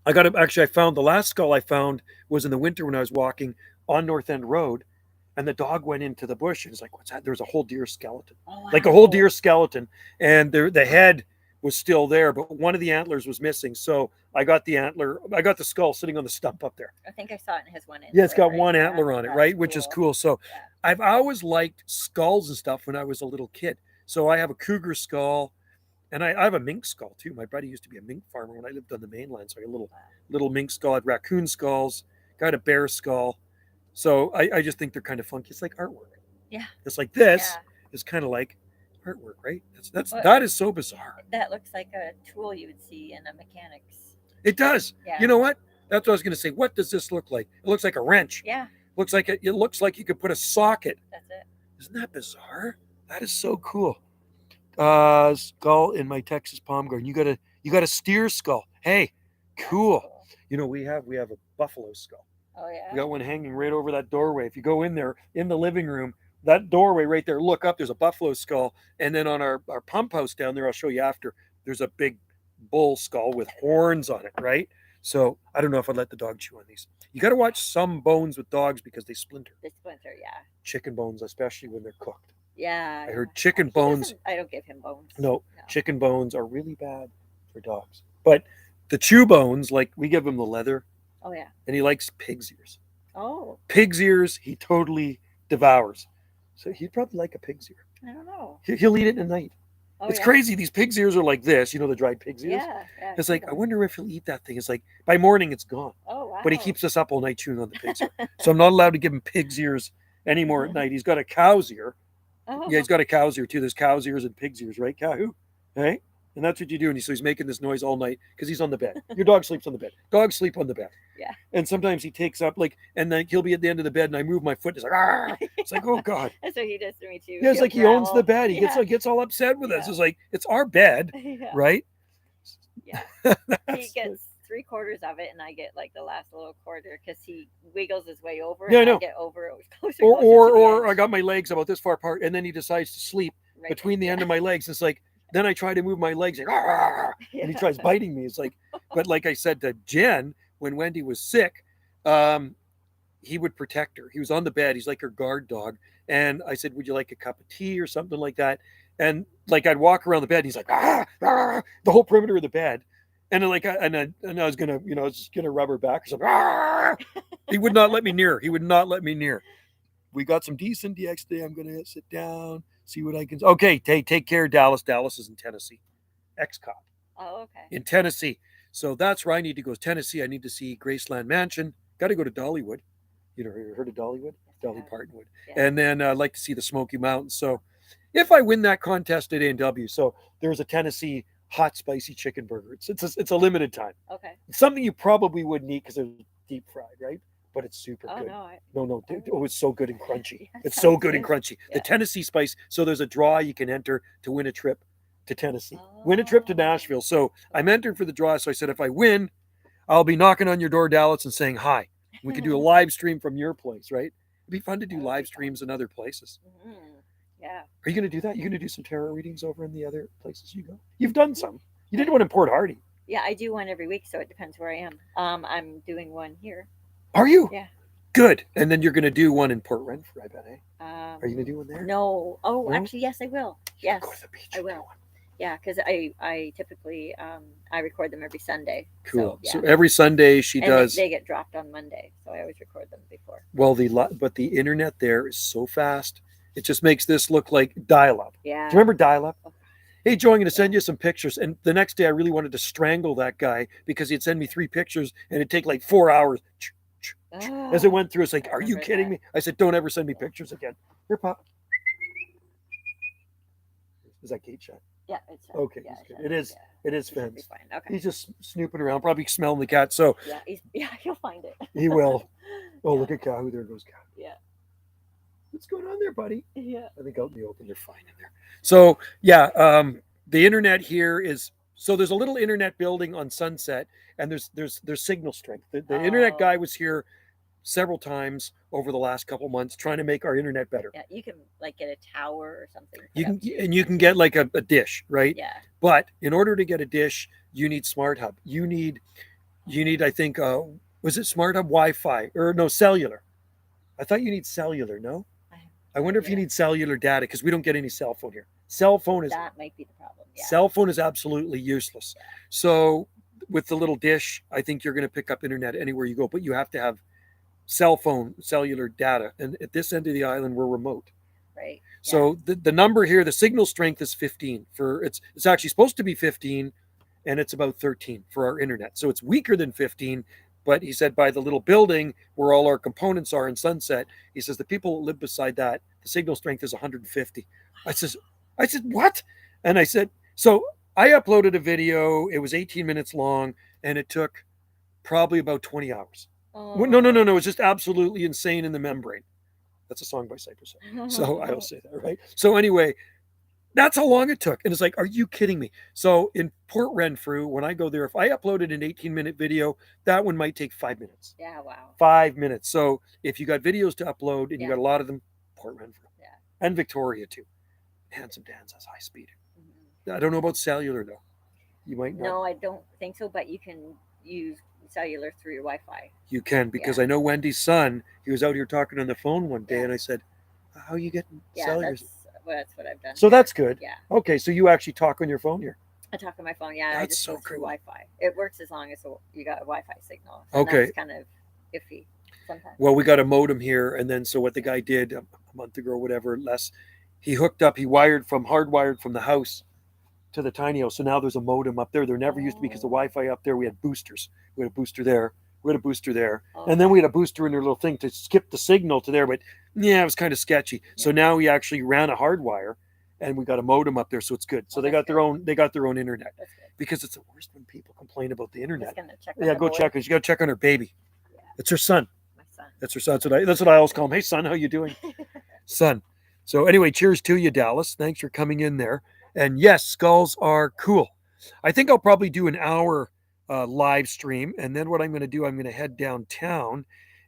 I found the last skull I found was in the winter when I was walking on North End Road, and the dog went into the bush and it's like, what's that? There's a whole deer skeleton. Oh, Like a whole wow. deer skeleton, and the head was still there, but one of the antlers was missing. So I got the skull sitting on the stump up there. I think I saw it in his one. Yeah, it's got antler, one right? antler Yeah, on it, that's right? Which is cool. So Yeah. I've always liked skulls and stuff when I was a little kid. So I have a cougar skull, and I have a mink skull too. My buddy used to be a mink farmer when I lived on the mainland. So I had a little mink skull. I had raccoon skulls, got a bear skull. So I just think they're kind of funky. It's like artwork. Yeah. It's like this Yeah. is kind of like artwork, right? Well, that is so bizarre. That looks like a tool you would see in a mechanics. It does. Yeah. You know what? That's what I was going to say. What does this look like? It looks like a wrench. Yeah, It looks like you could put a socket. that's it. Isn't that bizarre? That is so cool. Skull in my Texas palm garden. You got a steer skull. Hey, cool. You know, we have a buffalo skull. Oh yeah. We got one hanging right over that doorway. If you go in there in the living room, that doorway right there, look up, there's a buffalo skull. And then on our pump house down there, I'll show you after, there's a big bull skull with horns on it, right? So I don't know if I'd let the dog chew on these. You got to watch some bones with dogs because they splinter. They splinter, yeah. Chicken bones, especially when they're cooked. Yeah. I heard chicken bones. I don't give him bones. No, chicken bones are really bad for dogs. But the chew bones, like we give him the leather. Oh yeah. And he likes pig's ears. Oh. Pig's ears, he totally devours. So he'd probably like a pig's ear. I don't know. He'll eat it in the night. Oh, It's yeah. crazy. These pig's ears are like this, you know, the dried pig's ears. Yeah, yeah. It's like, I wonder if he'll eat that thing. It's like, by morning, it's gone. Oh wow. But he keeps us up all night chewing on the pig's ear. So I'm not allowed to give him pig's ears anymore at night. He's got a cow's ear. Oh. Yeah, he's got a cow's ear too. There's cow's ears and pig's ears, right, Kahoo? Hey? And that's what you do. And so he's making this noise all night because he's on the bed. Your dog sleeps on the bed. Dogs sleep on the bed. Yeah. And sometimes he takes up and then he'll be at the end of the bed and I move my foot. It's like, ah! It's like, oh God. That's what he does to me too. Yeah, it's like he owns the bed. He Yeah. gets all upset with us. Yeah. It's like, it's our bed, Yeah. right? Yeah. That's He gets 3/4 of it, and I get like the last little quarter because he wiggles his way over. Yeah, I and know. get over it closer. or I got my legs about this far apart and then he decides to sleep right between the end of my legs. It's like, then I try to move my legs like, "Arr!" and he tries biting me. It's like, but like I said to Jen, when Wendy was sick, he would protect her. He was on the bed. He's like her guard dog. And I said, would you like a cup of tea or something like that? And like, I'd walk around the bed. And he's like, the whole perimeter of the bed. And then I was going to, I was just going to rub her back or something. He would not let me near. He would not let me near. We got some decent DX today. I'm going to sit down, see what I can. Okay, take care, Dallas. Dallas is in Tennessee. Ex-cop. Oh, okay. In Tennessee. So that's where I need to go. Tennessee. I need to see Graceland Mansion. Got to go to Dollywood. You know, heard of Dollywood? Dolly Parton would. Yeah. And then I'd like to see the Smoky Mountains. So if I win that contest at A&W, so there's a Tennessee hot spicy chicken burger. It's a limited time. Okay. It's something you probably wouldn't eat because it's deep fried, right? But it's super Oh good. no. No, it's so good and crunchy. Yeah, It's so sounds good and good. crunchy. Yeah. The Tennessee spice. So there's a draw you can enter to win a trip to Tennessee. Win a trip to Oh. Nashville. So I'm entered for the draw. So I said, if I win, I'll be knocking on your door, Dallas, and saying hi. We could do a live stream from your place, right? It'd be fun to do That would be live fun. streams in other places. Mhm. Yeah. Are you going to do that? You're going to do some tarot readings over in the other places you go? You've done some. You did one in Port Hardy. Yeah, I do one every week, so it depends where I am. I'm doing one here. Are you? Yeah. Good. And then you're going to do one in Port Renfrew, I bet, eh? Are Are you going to do one there? No. Oh, No? actually, yes, I will. Yes, Go to the beach. I You will. do one. Yeah, because I typically I record them every Sunday. Cool. So, So yeah. every Sunday she And does. they get dropped on Monday, so I always record them before. Well, but the internet there is so fast. It just makes this look like dial-up. Yeah. Do you remember dial-up? Oh. Hey, Joe, I'm going to send you some pictures. And the next day, I really wanted to strangle that guy because he'd send me 3 pictures and it'd take like 4 hours. As it went through, it's like, I are you remember kidding that. me? I said, don't ever send me pictures again. Here, Pop. Is that gate shut? Yeah, it's Okay, Yeah, it's good. shut It is. It is It should be fenced. fine. Okay. He's just snooping around, probably smelling the cat. So Yeah, he'll find it. he will. Oh, Yeah. look at Kahoo. There goes Kahoo. Yeah. What's going on there, buddy? Yeah. I think out in the open, they're fine in there. So yeah, the internet here is so there's a little internet building on Sunset, and there's signal strength. The internet Oh. guy was here several times over the last couple months trying to make our internet better. Yeah, you can like get a tower or something. You put can up too. and you can get like a dish, right? Yeah. But in order to get a dish, you need Smart Hub. You need I think was it Smart Hub Wi-Fi or no cellular? I thought you need cellular. No, I wonder if you need cellular data because we don't get any cell phone here. Cell phone is That might be the problem. Yeah. Cell phone is absolutely useless. So with the little dish, I think you're going to pick up internet anywhere you go, but you have to have cell phone cellular data. And at this end of the island, we're remote. Right. So the number here, the signal strength is 15 for it's actually supposed to be 15 and it's about 13 for our internet. So it's weaker than 15. But he said by the little building where all our components are in Sunset, he says the people that live beside that, the signal strength is 150. I said, what? And I said, so I uploaded a video. It was 18 minutes long and it took probably about 20 hours. Oh. No. It's just absolutely insane in the membrane. That's a song by Cypress Hill. So I'll say that, right? So anyway, that's how long it took. And it's like, are you kidding me? So in Port Renfrew, when I go there, if I uploaded an 18-minute video, that one might take 5 minutes. Yeah, wow. 5 minutes. So if you got videos to upload and you got a lot of them, Port Renfrew. Yeah. And Victoria too. Handsome Dan's has high speed. Mm-hmm. I don't know about cellular though. You might not. No, I don't think so, but you can use cellular through your Wi-Fi. You can, because I know Wendy's son, he was out here talking on the phone one day, and I said, how are you getting cellular? That's what I've done. So that's good. Yeah. Okay, so you actually talk on your phone here? I talk on my phone, yeah. That's I just so go through cool. Wi-Fi. It works as long as you got a Wi-Fi signal. And okay. That's kind of iffy sometimes. Well, we got a modem here, and then so what the guy did a month ago or whatever, he hardwired from the house to the tiny house. So now there's a modem up there. There never used to be, because the Wi-Fi up there, we had boosters. We had a booster there. We had a booster there. Okay. And then we had a booster in their little thing to skip the signal to there. But yeah, it was kind of sketchy. Yeah. So now we actually ran a hardwire, and we got a modem up there. So it's good. So they got their own internet. Because it's the worst when people complain about the internet. Yeah, go check it. You got to check on her baby. Yeah. It's her son. My son. That's her son. That's what I always call him. Hey, son, how you doing? Son. So anyway, cheers to you, Dallas. Thanks for coming in there. And yes, skulls are cool. I think I'll probably do an hour live stream. And then what I'm going to do, I'm going to head downtown,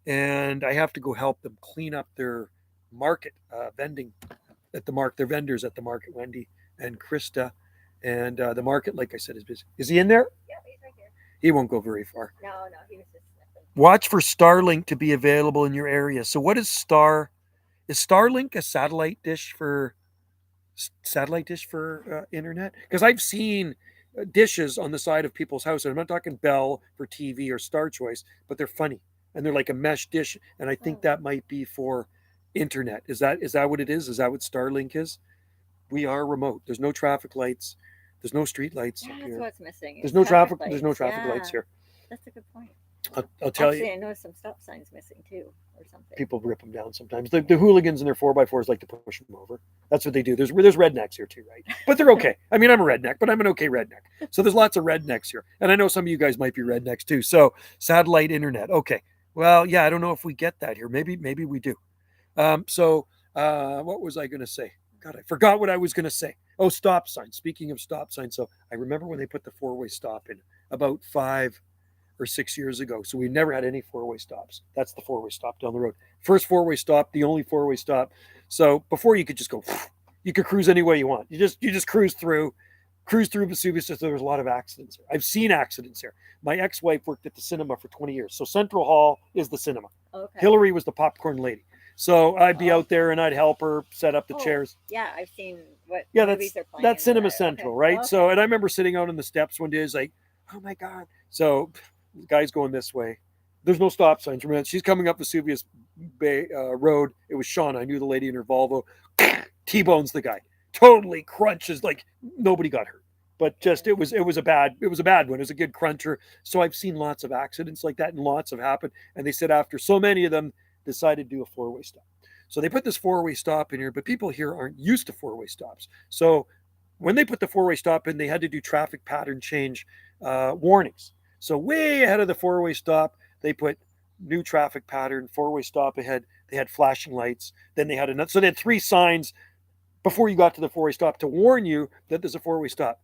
and I have to go help them clean up their market, vending at the market, their vendors at the market, Wendy and Krista. And the market, like I said, is busy. Is he in there? Yeah, he's right here. He won't go very far. No, he was just sniffing. Watch for Starlink to be available in your area. So what is Is Starlink a satellite dish for internet? Because I've seen dishes on the side of people's houses. I'm not talking Bell for TV or Star Choice, but they're funny and they're like a mesh dish. And I think that might be for internet. Is that what it is? Is that what Starlink is? We are remote. There's no traffic lights. There's no street lights up here. That's what's missing. There's no traffic lights here. That's a good point. I'll tell you. Actually, I noticed some stop signs missing too, or something. People rip them down sometimes. The hooligans in their 4x4s like to push them over. That's what they do. There's rednecks here too, right? But they're okay. I mean, I'm a redneck, but I'm an okay redneck. So there's lots of rednecks here. And I know some of you guys might be rednecks too. So satellite internet. Okay. Well, yeah, I don't know if we get that here. Maybe we do. What was I going to say? God, I forgot what I was going to say. Oh, stop signs. Speaking of stop signs. So I remember when they put the 4-way stop in about 5 or 6 years ago. So we never had any 4-way stops. That's the 4-way stop down the road. First 4-way stop, the only 4-way stop. So before you could just go, you could cruise any way you want. You just cruise through Vesuvius. So there was a lot of accidents here. I've seen accidents here. My ex-wife worked at the cinema for 20 years. So Central Hall is the cinema. Okay. Hillary was the popcorn lady. So I'd be out there and I'd help her set up the chairs. Yeah, I've seen what movies are playing. That's Cinema Central, right? Okay. So, and I remember sitting out on the steps one day, it's like, oh my God. So the guy's going this way. There's no stop signs. Remember, she's coming up Vesuvius Bay Road. It was Shauna. I knew the lady in her Volvo. T-bones the guy. Totally crunches, like nobody got hurt. But just it was a bad one. It was a good cruncher. So I've seen lots of accidents like that, and lots have happened. And they said after so many of them, decided to do a 4-way stop. So they put this 4-way stop in here, but people here aren't used to 4-way stops. So when they put the 4-way stop in, they had to do traffic pattern change warnings. So way ahead of the 4-way stop, they put new traffic pattern, 4-way stop ahead. They had flashing lights. Then they had another. So they had 3 signs before you got to the 4-way stop to warn you that there's a 4-way stop.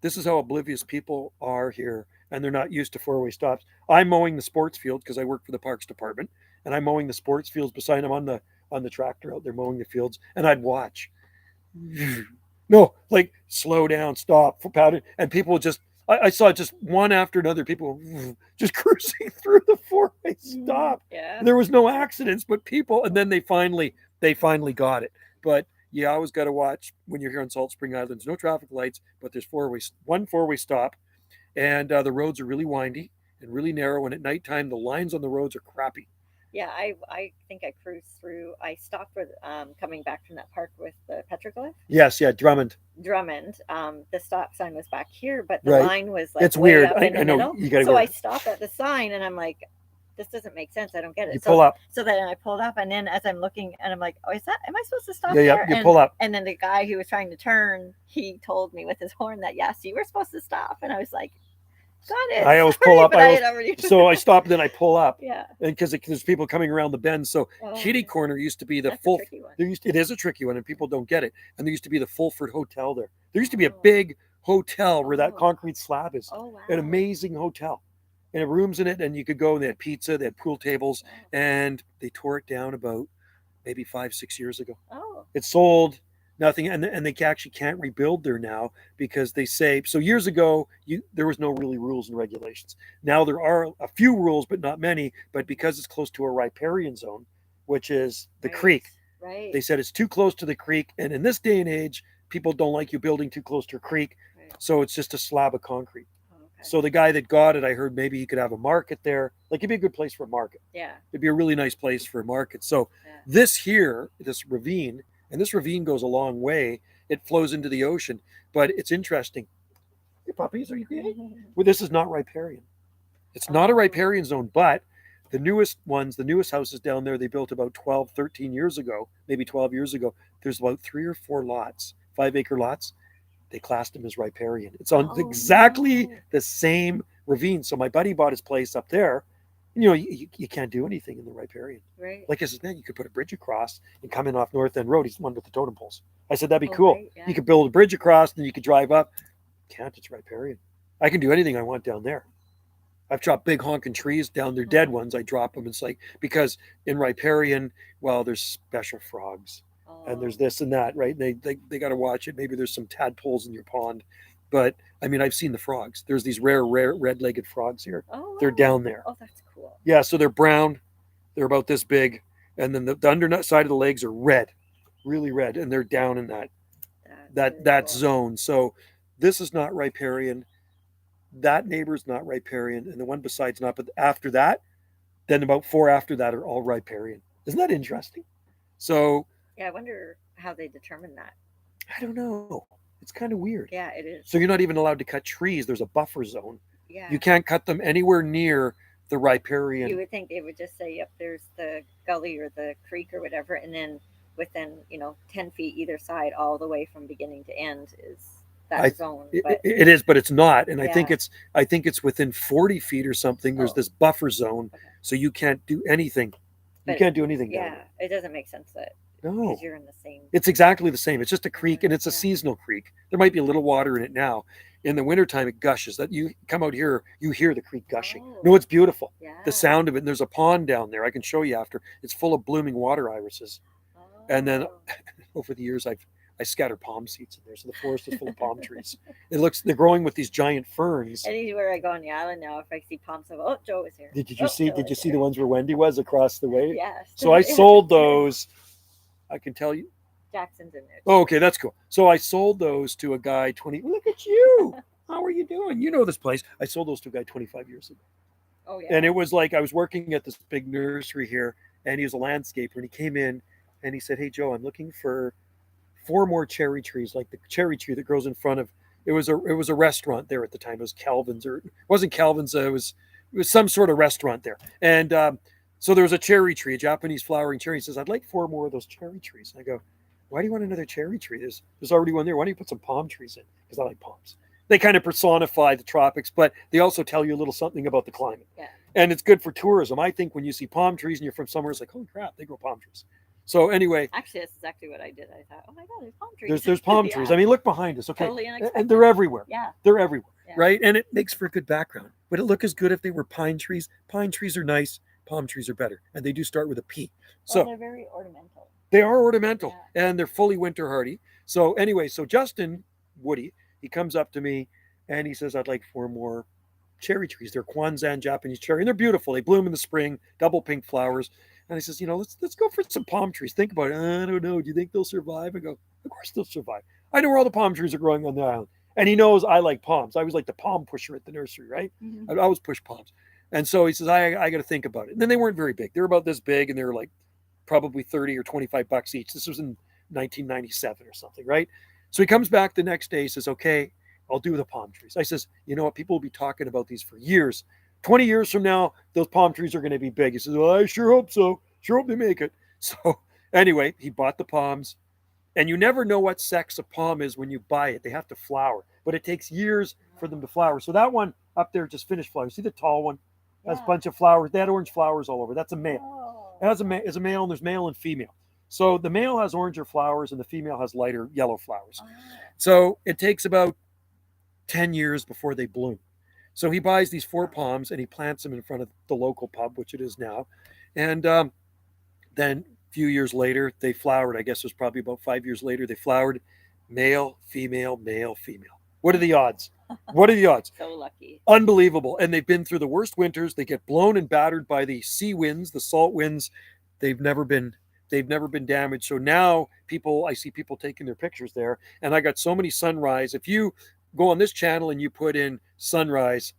This is how oblivious people are here, and they're not used to 4-way stops. I'm mowing the sports field because I work for the Parks Department, and I'm mowing the sports fields beside them on the tractor out there mowing the fields, and I'd watch. No, like slow down, stop, for pattern, and people just. I saw just one after another, people just cruising through the 4-way stop. Yeah. There was no accidents, but people, and then they finally got it. But you always got to watch when you're here on Salt Spring Island. There's no traffic lights, but there's one 4-way stop, and the roads are really windy and really narrow. And at nighttime, the lines on the roads are crappy. Yeah, I think I cruised through. I stopped for coming back from that park with the petroglyph. Yes, yeah, Drummond. The stop sign was back here, but the line was like it's weird. Up in the know middle. You got to go. So I stopped at the sign, and I'm like, this doesn't make sense. I don't get it. You pull up. So then I pulled up, and then as I'm looking, and I'm like, oh, am I supposed to stop there? Yeah, you pull up. And then the guy who was trying to turn, he told me with his horn that yes, you were supposed to stop, and I was like, Got it. I always Sorry, pull up. but I had already. So I stop and then I pull up. Yeah. And because there's people coming around the bend. So kitty corner used to be the That's full. a tricky one. It is a tricky one, and people don't get it. And there used to be the Fulford Hotel there. There used to be a Oh. big hotel where that Oh. concrete slab is. Oh, wow. An amazing hotel. And it had rooms in it, and you could go and they had pizza, they had pool tables, Wow. and they tore it down about maybe 5-6 years ago. Oh. It sold nothing, and they actually can't rebuild there now because they say so. Years ago, there was no really rules and regulations. Now there are a few rules, but not many. But because it's close to a riparian zone, which is the creek, Right. they said it's too close to the creek, and in this day and age, people don't like you building too close to a creek, Right. so it's just a slab of concrete. Okay. So the guy that got it, I heard maybe he could have a market there. Like it'd be a good place for a market. Yeah. It'd be a really nice place for a market. So Yeah. this ravine, and this ravine goes a long way. It flows into the ocean, but it's interesting. Hey, puppies, are you okay? Well, this is not riparian. It's not a riparian zone, but the newest houses down there, they built about 12, 13 years ago, maybe 12 years ago. There's about 3 or 4 lots, 5-acre lots. They classed them as riparian. It's on exactly the same ravine. So my buddy bought his place up there. And, you can't do anything in the riparian. Right. Like I said, man, you could put a bridge across and come in off North End Road. He's the one with the totem poles. I said, that'd be cool. Right, yeah. You could build a bridge across, and then you could drive up. Can't, it's riparian. I can do anything I want down there. I've chopped big honking trees down. They're dead ones. I drop them. It's like, because in riparian, well, there's special frogs. And there's this and that, right? They got to watch it. Maybe there's some tadpoles in your pond. But, I mean, I've seen the frogs. There's these rare red-legged frogs here. Oh, wow. They're down there. Oh, that's cool. Yeah, so they're brown. They're about this big. And then the underside of the legs are red, really red. And they're down in that cool. zone. So this is not riparian. That neighbor's not riparian. And the one besides not. But after that, then about 4 after that are all riparian. Isn't that interesting? So... yeah, I wonder how they determine that. I don't know. It's kind of weird. Yeah, it is. So you're not even allowed to cut trees. There's a buffer zone. Yeah. You can't cut them anywhere near the riparian. You would think they would just say, yep, there's the gully or the creek or whatever, and then within 10 feet either side, all the way from beginning to end is that zone. But it is, but it's not. And yeah. I think it's within 40 feet or something. There's this buffer zone, so you can't do anything. You can't do anything. Yeah, it doesn't make sense that. No, because you're in the same. It's exactly the same. It's just a creek, and it's a seasonal creek. There might be a little water in it now. In the wintertime, it gushes. That you come out here, you hear the creek gushing. Oh. No, it's beautiful. Yeah. The sound of it. And there's a pond down there. I can show you after. It's full of blooming water irises. Oh. And then over the years, I scatter palm seeds in there, so the forest is full of palm trees. They're growing with these giant ferns. Anywhere I go on the island now, if I see palms, I go, oh, Joe is here. Did you see the ones where Wendy was across the way? Yes. So I sold those. I can tell you. Jackson's in there. Oh, okay, that's cool. So I sold those to a guy 20. Look at you. How are you doing? You know this place. I sold those to a guy 25 years ago. Oh, yeah. And it was like I was working at this big nursery here, and he was a landscaper, and he came in and he said, "Hey, Joe, I'm looking for 4 more cherry trees, like the cherry tree that grows in front of." It was a restaurant there at the time. It was Calvin's, or it wasn't Calvin's. It was some sort of restaurant there, and so there was a cherry tree, a Japanese flowering cherry. He says, "I'd like 4 more of those cherry trees." And I go, "Why do you want another cherry tree? There's already one there. Why don't you put some palm trees in?" Because I like palms. They kind of personify the tropics, but they also tell you a little something about the climate. Yeah. And it's good for tourism. I think when you see palm trees and you're from somewhere, it's like, holy crap, they grow palm trees. So anyway, actually, that's exactly what I did. I thought, oh my God, there's palm trees. There's palm Yeah. trees. I mean, look behind us. Okay, Totally unexpected. and they're everywhere. Yeah. They're everywhere, Yeah. right? And it makes for a good background. Would it look as good if they were pine trees? Pine trees are nice. Palm trees are better, and they do start with a P. So they're very ornamental. They are ornamental, Yeah. and they're fully winter hardy. So anyway, so Justin Woody, he comes up to me and he says, "I'd like 4 more cherry trees. They're Kwanzan Japanese cherry, and they're beautiful. They bloom in the spring, double pink flowers." And he says, let's go for some palm trees. Think about it. I don't know. Do you think they'll survive? I go, of course they'll survive. I know where all the palm trees are growing on the island. And he knows I like palms. I was like the palm pusher at the nursery, right? Mm-hmm. I always push palms. And so he says, I got to think about it. And then they weren't very big. They were about this big, and they were like probably 30 or 25 bucks each. This was in 1997 or something, right? So he comes back the next day, says, okay, I'll do the palm trees. I says, you know what? People will be talking about these for years. 20 years from now, those palm trees are going to be big. He says, well, I sure hope so. Sure hope they make it. So anyway, he bought the palms. And you never know what sex a palm is when you buy it. They have to flower. But it takes years for them to flower. So that one up there just finished flowering. See the tall one? Has a Yeah. bunch of flowers. They had orange flowers all over. That's a male. Oh. It has is a male, and there's male and female. So the male has oranger flowers and the female has lighter yellow flowers. Oh. So it takes about 10 years before they bloom. So he buys these 4 palms and he plants them in front of the local pub, which it is now. And then a few years later, they flowered. I guess it was probably about 5 years later. They flowered male, female, male, female. What are the odds? What are the odds? So lucky. Unbelievable. And they've been through the worst winters. They get blown and battered by the sea winds, the salt winds. They've never been damaged. So now I see people taking their pictures there. And I got so many sunrise. If you go on this channel and you put in sunrise,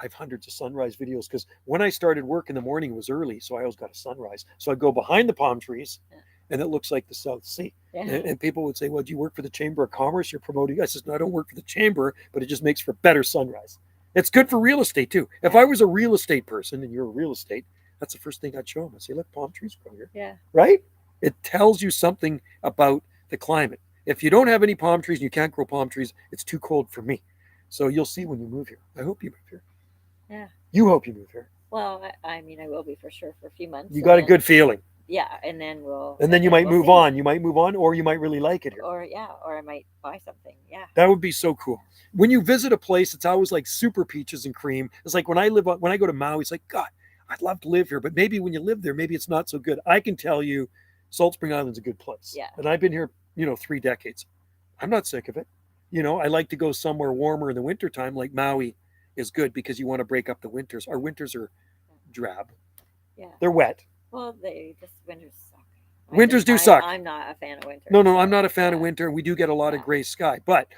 I have hundreds of sunrise videos because when I started work in the morning, it was early. So I always got a sunrise. So I'd go behind the palm trees and it looks like the South Sea. Yeah. And people would say, well, do you work for the Chamber of Commerce? You're promoting. I says, no, I don't work for the Chamber, but it just makes for better sunrise. It's good for real estate too. If I was a real estate person and you're a real estate, that's the first thing I'd show them. I'd say, look, palm trees grow here. Yeah. Right? It tells you something about the climate. If you don't have any palm trees and you can't grow palm trees, it's too cold for me. So you'll see when you move here. I hope you move here. Yeah. You hope you move here. Well, I mean, I will be for sure for a few months. You got a good feeling. Yeah, and then we'll. And then you might we'll move see. on. You might move on, or you might really like it here. Or I might buy something. Yeah. That would be so cool. When you visit a place, it's always like super peaches and cream. It's like when I go to Maui, it's like, God, I'd love to live here, but maybe when you live there, maybe it's not so good. I can tell you, Salt Spring Island's a good place. Yeah. And I've been here, 3 decades. I'm not sick of it. I like to go somewhere warmer in the wintertime, like Maui is good because you want to break up the winters. Our winters are drab. Yeah. They're wet. Well, just winters suck. Winters do suck. I'm not a fan of winter. No, I'm not a fan of winter. We do get a lot of gray sky. But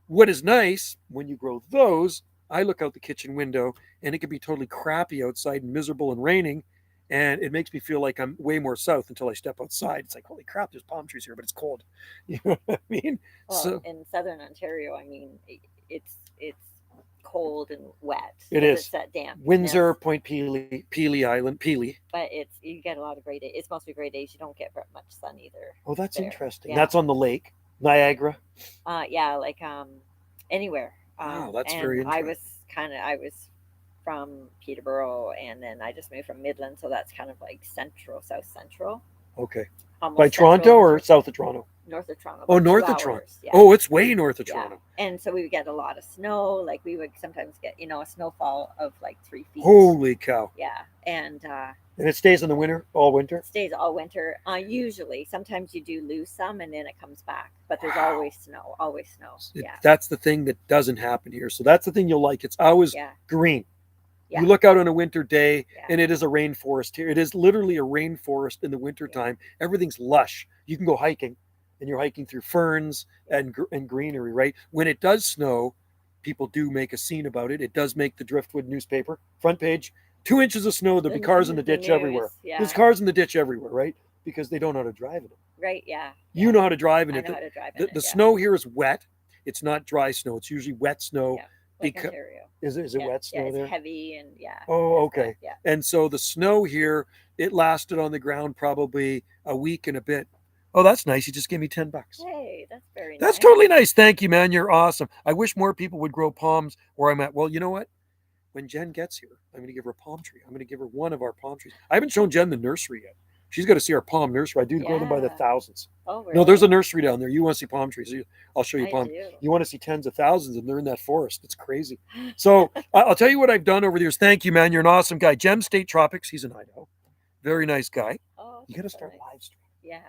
what is nice when you grow those, I look out the kitchen window and it can be totally crappy outside and miserable and raining. And it makes me feel like I'm way more south until I step outside. It's like, holy crap, there's palm trees here, but it's cold. You know what I mean? Well, in southern Ontario, I mean, it's cold and wet. It is. It's that damp. Windsor, Point Pelee Island, Pelee. But you get a lot of gray days. It's mostly gray days. You don't get much sun either. Oh, that's there. interesting. Yeah. That's on the lake, Niagara. Yeah, like anywhere. Wow, that's very interesting. I was from Peterborough, and then I just moved from Midland, so that's kind of like south central. Okay. Almost by Toronto or south of Toronto? North of Toronto. Oh, north of Toronto. Yeah. Oh, it's way north of Toronto. And so we would get a lot of snow. Like we would sometimes get, a snowfall of like 3 feet. Holy cow. Yeah. And it stays in the winter, all winter? It stays all winter. Usually. Sometimes you do lose some and then it comes back. But there's always snow. Always snow. Yeah. That's the thing that doesn't happen here. So that's the thing you'll like. It's always green. Yeah. You look out on a winter day and it is a rainforest here. It is literally a rainforest in the wintertime. Everything's lush. You can go hiking and you're hiking through ferns and greenery, right? When it does snow, people do make a scene about it. It does make the Driftwood newspaper front page. 2 inches of snow, there'll be cars in the ditch everywhere. Yeah. There's cars in the ditch everywhere, right? Because they don't know how to drive in it. Right, yeah. You know how to drive in it. I know how to drive in it. The snow here is wet. It's not dry snow. It's usually wet snow. Yeah. Like Ontario. Is it wet snow there? It's heavy and Oh, okay. Yeah. And so the snow here, it lasted on the ground probably a week and a bit. Oh, that's nice. You just gave me $10. Hey, that's very nice. That's totally nice. Thank you, man. You're awesome. I wish more people would grow palms where I'm at. Well, you know what? When Jen gets here, I'm going to give her a palm tree. I'm going to give her one of our palm trees. I haven't shown Jen the nursery yet. She's got to see our palm nursery. I do grow them by the thousands. Oh, really? No, there's a nursery down there. You want to see palm trees? I'll show you palm. Do. You want to see tens of thousands, and they're in that forest. It's crazy. So I'll tell you what I've done over the years. Thank you, man. You're an awesome guy. Gem State Tropics. He's in Idaho. Very nice guy. Oh, you got to start live stream. Yeah.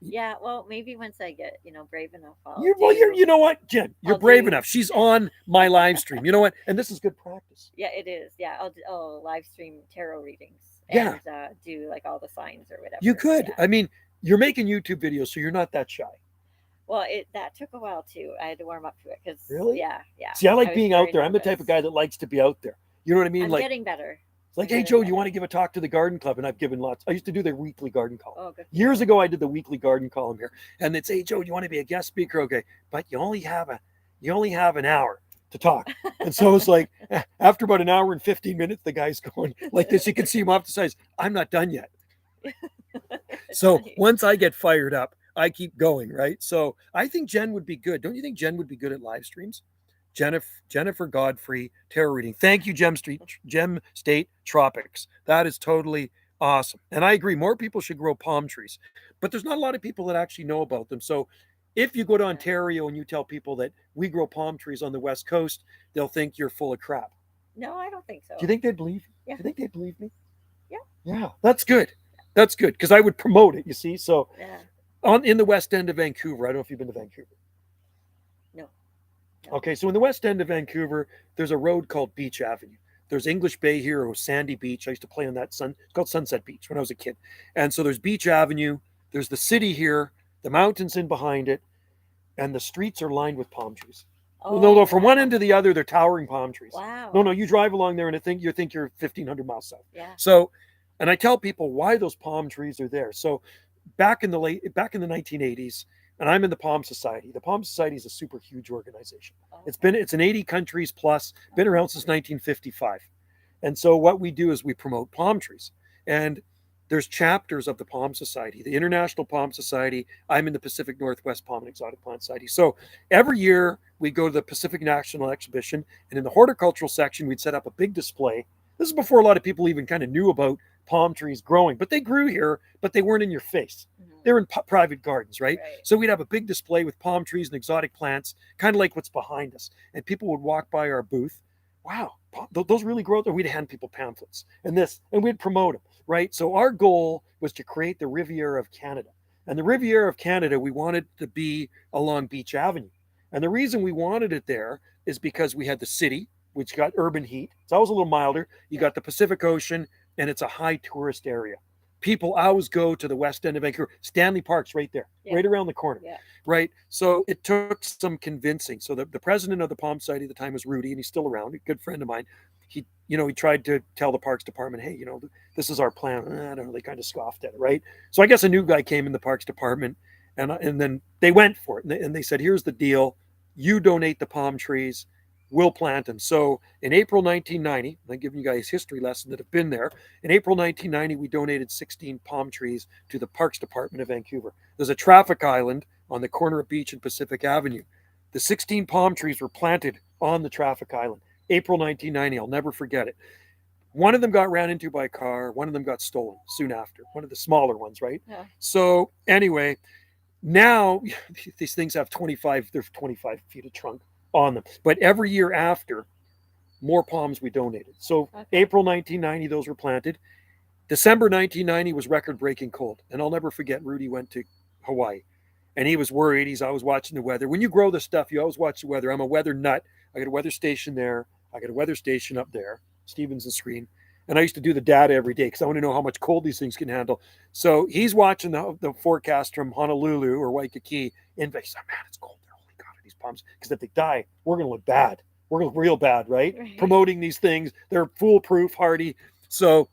Yeah, well, maybe once I get, brave enough. You know what, Jen? You're brave enough. She's on my live stream. You know what? And this is good practice. Yeah, it is. Yeah, I'll live stream tarot readings. Yeah. And do like all the signs or whatever. You could. Yeah. I mean, you're making YouTube videos, so you're not that shy. Well, that took a while too. I had to warm up to it because really, yeah. See, I like being out there. I'm the type of guy that likes to be out there. You know what I mean? I'm getting better. Like, hey, Joe, you want to give a talk to the garden club? And I've given lots. I used to do the weekly garden column. Oh, good. Years ago, I did the weekly garden column here. And they'd say, hey, Joe, you want to be a guest speaker? Okay. But you only have an hour to talk. And so it's like, after about an hour and 15 minutes, the guy's going like this. You can see him off the sides. I'm not done yet. So funny. Once I get fired up, I keep going, right? So I think Jen would be good. Don't you think Jen would be good at live streams? Jennifer Godfrey tarot reading. Thank you, Gem State Tropics. That is totally awesome. And I agree, more people should grow palm trees, but there's not a lot of people that actually know about them. So if you go to Ontario and you tell people that we grow palm trees on the West Coast, they'll think you're full of crap. No, I don't think so. Do you think they'd believe you? Yeah. Do you think they'd believe me? Yeah. Yeah, that's good. That's good because I would promote it, you see. So yeah. in the West End of Vancouver, I don't know if you've been to Vancouver. No. Okay, so in the West End of Vancouver, there's a road called Beach Avenue. There's English Bay here or Sandy Beach. I used to play on that it's called Sunset Beach when I was a kid. And so there's Beach Avenue, there's the city here, the mountains in behind it, and the streets are lined with palm trees. Oh, no, from one end to the other, they're towering palm trees. Wow. No, you drive along there and you think you're 1,500 miles south. Yeah. So, and I tell people why those palm trees are there. So back in the 1980s, and I'm in the Palm Society. The Palm Society is a super huge organization. Okay. It's in 80 countries plus, been around since 1955. And so what we do is we promote palm trees. And there's chapters of the Palm Society, the International Palm Society. I'm in the Pacific Northwest Palm and Exotic Plant Society. So every year we go to the Pacific National Exhibition, and in the horticultural section, we'd set up a big display. This is before a lot of people even kind of knew about palm trees growing, but they grew here, but they weren't in your face. They're in private gardens, right? So we'd have a big display with palm trees and exotic plants, kind of like what's behind us. And people would walk by our booth. Wow, those really grow. Or we'd hand people pamphlets and we'd promote them, right? So our goal was to create the Riviera of Canada. And the Riviera of Canada, we wanted to be along Beach Avenue. And the reason we wanted it there is because we had the city, which got urban heat. It's always a little milder. You got the Pacific Ocean, and it's a high tourist area. People always go to the West End of Vancouver. Stanley Park's right there, right around the corner, right? So it took some convincing. So the president of the Palm Society at the time was Rudy, and he's still around, a good friend of mine. He tried to tell the Parks Department, hey, this is our plan. I don't know, they kind of scoffed at it, right? So I guess a new guy came in the Parks Department, and then they went for it, and they said, here's the deal. You donate the palm trees, we'll plant them. So in April 1990, I'm giving you guys history lessons that have been there. In April 1990, we donated 16 palm trees to the Parks Department of Vancouver. There's a traffic island on the corner of Beach and Pacific Avenue. The 16 palm trees were planted on the traffic island. April 1990, I'll never forget it. One of them got ran into by a car. One of them got stolen soon after. One of the smaller ones, right? Yeah. So anyway, now these things have 25 feet of trunk on them. But every year after, more palms we donated. So April 1990, those were planted. December 1990 was record-breaking cold. And I'll never forget, Rudy went to Hawaii. And he was worried. He's always watching the weather. When you grow this stuff, you always watch the weather. I'm a weather nut. I got a weather station there. I got a weather station up there, Stevenson Screen. And I used to do the data every day because I want to know how much cold these things can handle. So he's watching the forecast from Honolulu or Waikiki. And he's like, man, it's cold there. Holy God, these palms. Because if they die, we're going to look bad. We're going to look real bad, right? Promoting these things. They're foolproof, hardy. So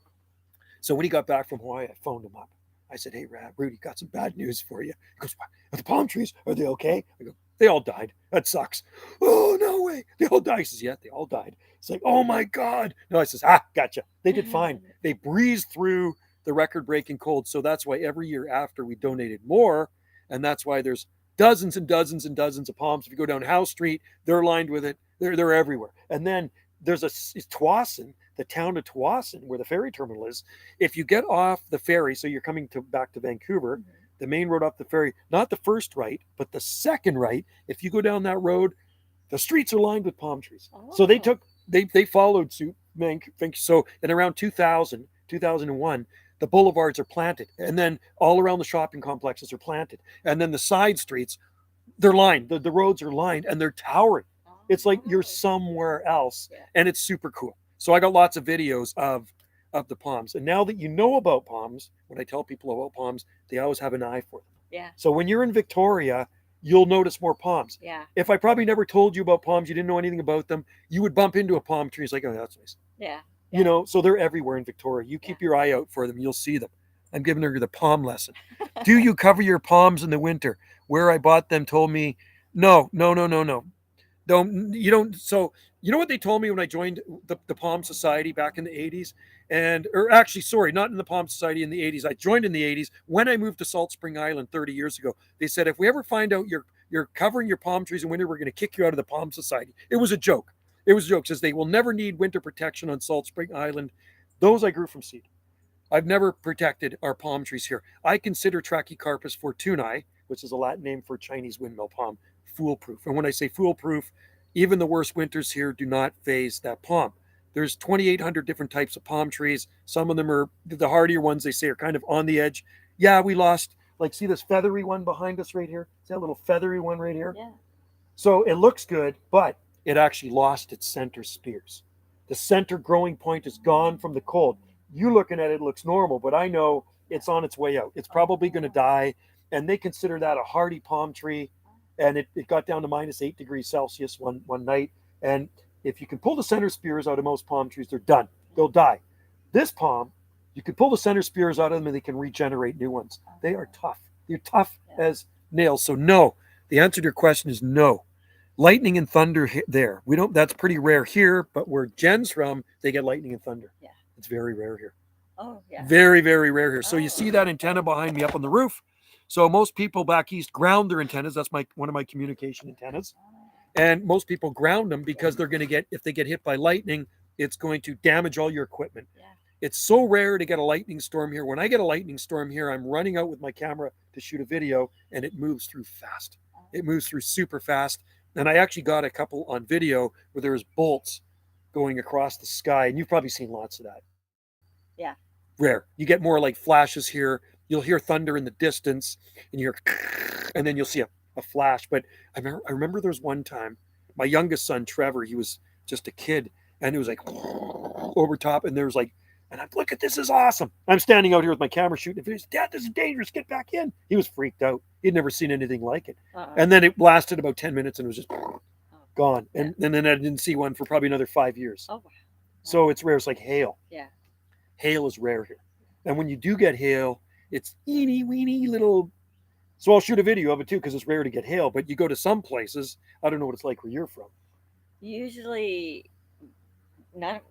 when he got back from Hawaii, I phoned him up. I said, hey, Rudy, got some bad news for you. He goes, what? Are the palm trees, are they okay? I go, they all died. That sucks. Oh, no way. They all died. He says, yeah, they all died. It's like, oh my God. No, I says, gotcha. They did fine. They breezed through the record-breaking cold. So that's why every year after we donated more. And that's why there's dozens and dozens and dozens of palms. If you go down Howe Street, they're lined with it. They're everywhere. And then there's Tsawwassen, the town of Tsawwassen, where the ferry terminal is. If you get off the ferry, so you're coming back to Vancouver, the main road up the ferry, not the first right, but the second right, if you go down that road, the streets are lined with palm trees. So they followed suit. So in around 2001, the boulevards are planted. And then all around the shopping complexes are planted. And then the side streets, they're lined. The roads are lined and they're towering. It's like you're somewhere else, and it's super cool. So I got lots of videos of the palms. And now that you know about palms, when I tell people about palms, they always have an eye for them. Yeah. So when you're in Victoria, you'll notice more palms. Yeah. If I probably never told you about palms, you didn't know anything about them, you would bump into a palm tree. It's like, oh, that's nice. Yeah. So they're everywhere in Victoria. You keep your eye out for them. You'll see them. I'm giving her the palm lesson. Do you cover your palms in the winter? Where I bought them told me, no. You don't. So you know what they told me when I joined the Palm Society back in the 80s? Not in the Palm Society in the 80s. I joined in the 80s when I moved to Salt Spring Island 30 years ago. They said, if we ever find out you're covering your palm trees in winter. We're going to kick you out of the Palm Society. It was a joke. It was a joke. It says they will never need winter protection on Salt Spring Island. Those I grew from seed. I've never protected our palm trees here. I consider Trachycarpus fortunei, which is a Latin name for Chinese windmill palm, foolproof. And when I say foolproof, even the worst winters here do not phase that palm. There's 2,800 different types of palm trees. Some of them are the hardier ones, they say, are kind of on the edge. Yeah, we lost, like, see this feathery one behind us right here? See that little feathery one right here? Yeah. So it looks good, but it actually lost its center spears. The center growing point is gone from the cold. You looking at it looks normal, but I know it's on its way out. It's probably going to die, and they consider that a hardy palm tree. And it got down to -8 degrees Celsius one night. And if you can pull the center spears out of most palm trees, they're done. They'll die. This palm, you can pull the center spears out of them, and they can regenerate new ones. They are tough. They're tough as nails. So no, the answer to your question is no. Lightning and thunder there. We don't. That's pretty rare here, but where Jen's from, they get lightning and thunder. Yeah. It's very rare here. Oh, yeah. Very, very rare here. So you see that antenna behind me up on the roof. So most people back east ground their antennas. That's one of my communication antennas. And most people ground them because they're going to get, if they get hit by lightning, it's going to damage all your equipment. Yeah. It's so rare to get a lightning storm here. When I get a lightning storm here, I'm running out with my camera to shoot a video, and it moves through fast. It moves through super fast. And I actually got a couple on video where there was bolts going across the sky, and you've probably seen lots of that. Yeah. Rare. You get more like flashes here. You'll hear thunder in the distance, and and then you'll see a flash. But I remember there was one time, my youngest son, Trevor, he was just a kid, and it was like over top, and there was like, and I'm, look at this, is awesome. I'm standing out here with my camera shooting videos. Dad, this is dangerous. Get back in. He was freaked out. He'd never seen anything like it. And then it lasted about 10 minutes, and it was just gone. And then I didn't see one for probably another 5 years. Oh, wow. So it's rare. It's like hail. Yeah. Hail is rare here. And when you do get hail, it's teeny weeny little. So I'll shoot a video of it too, because it's rare to get hail. But you go to some places, I don't know what it's like where you're from. Usually, not,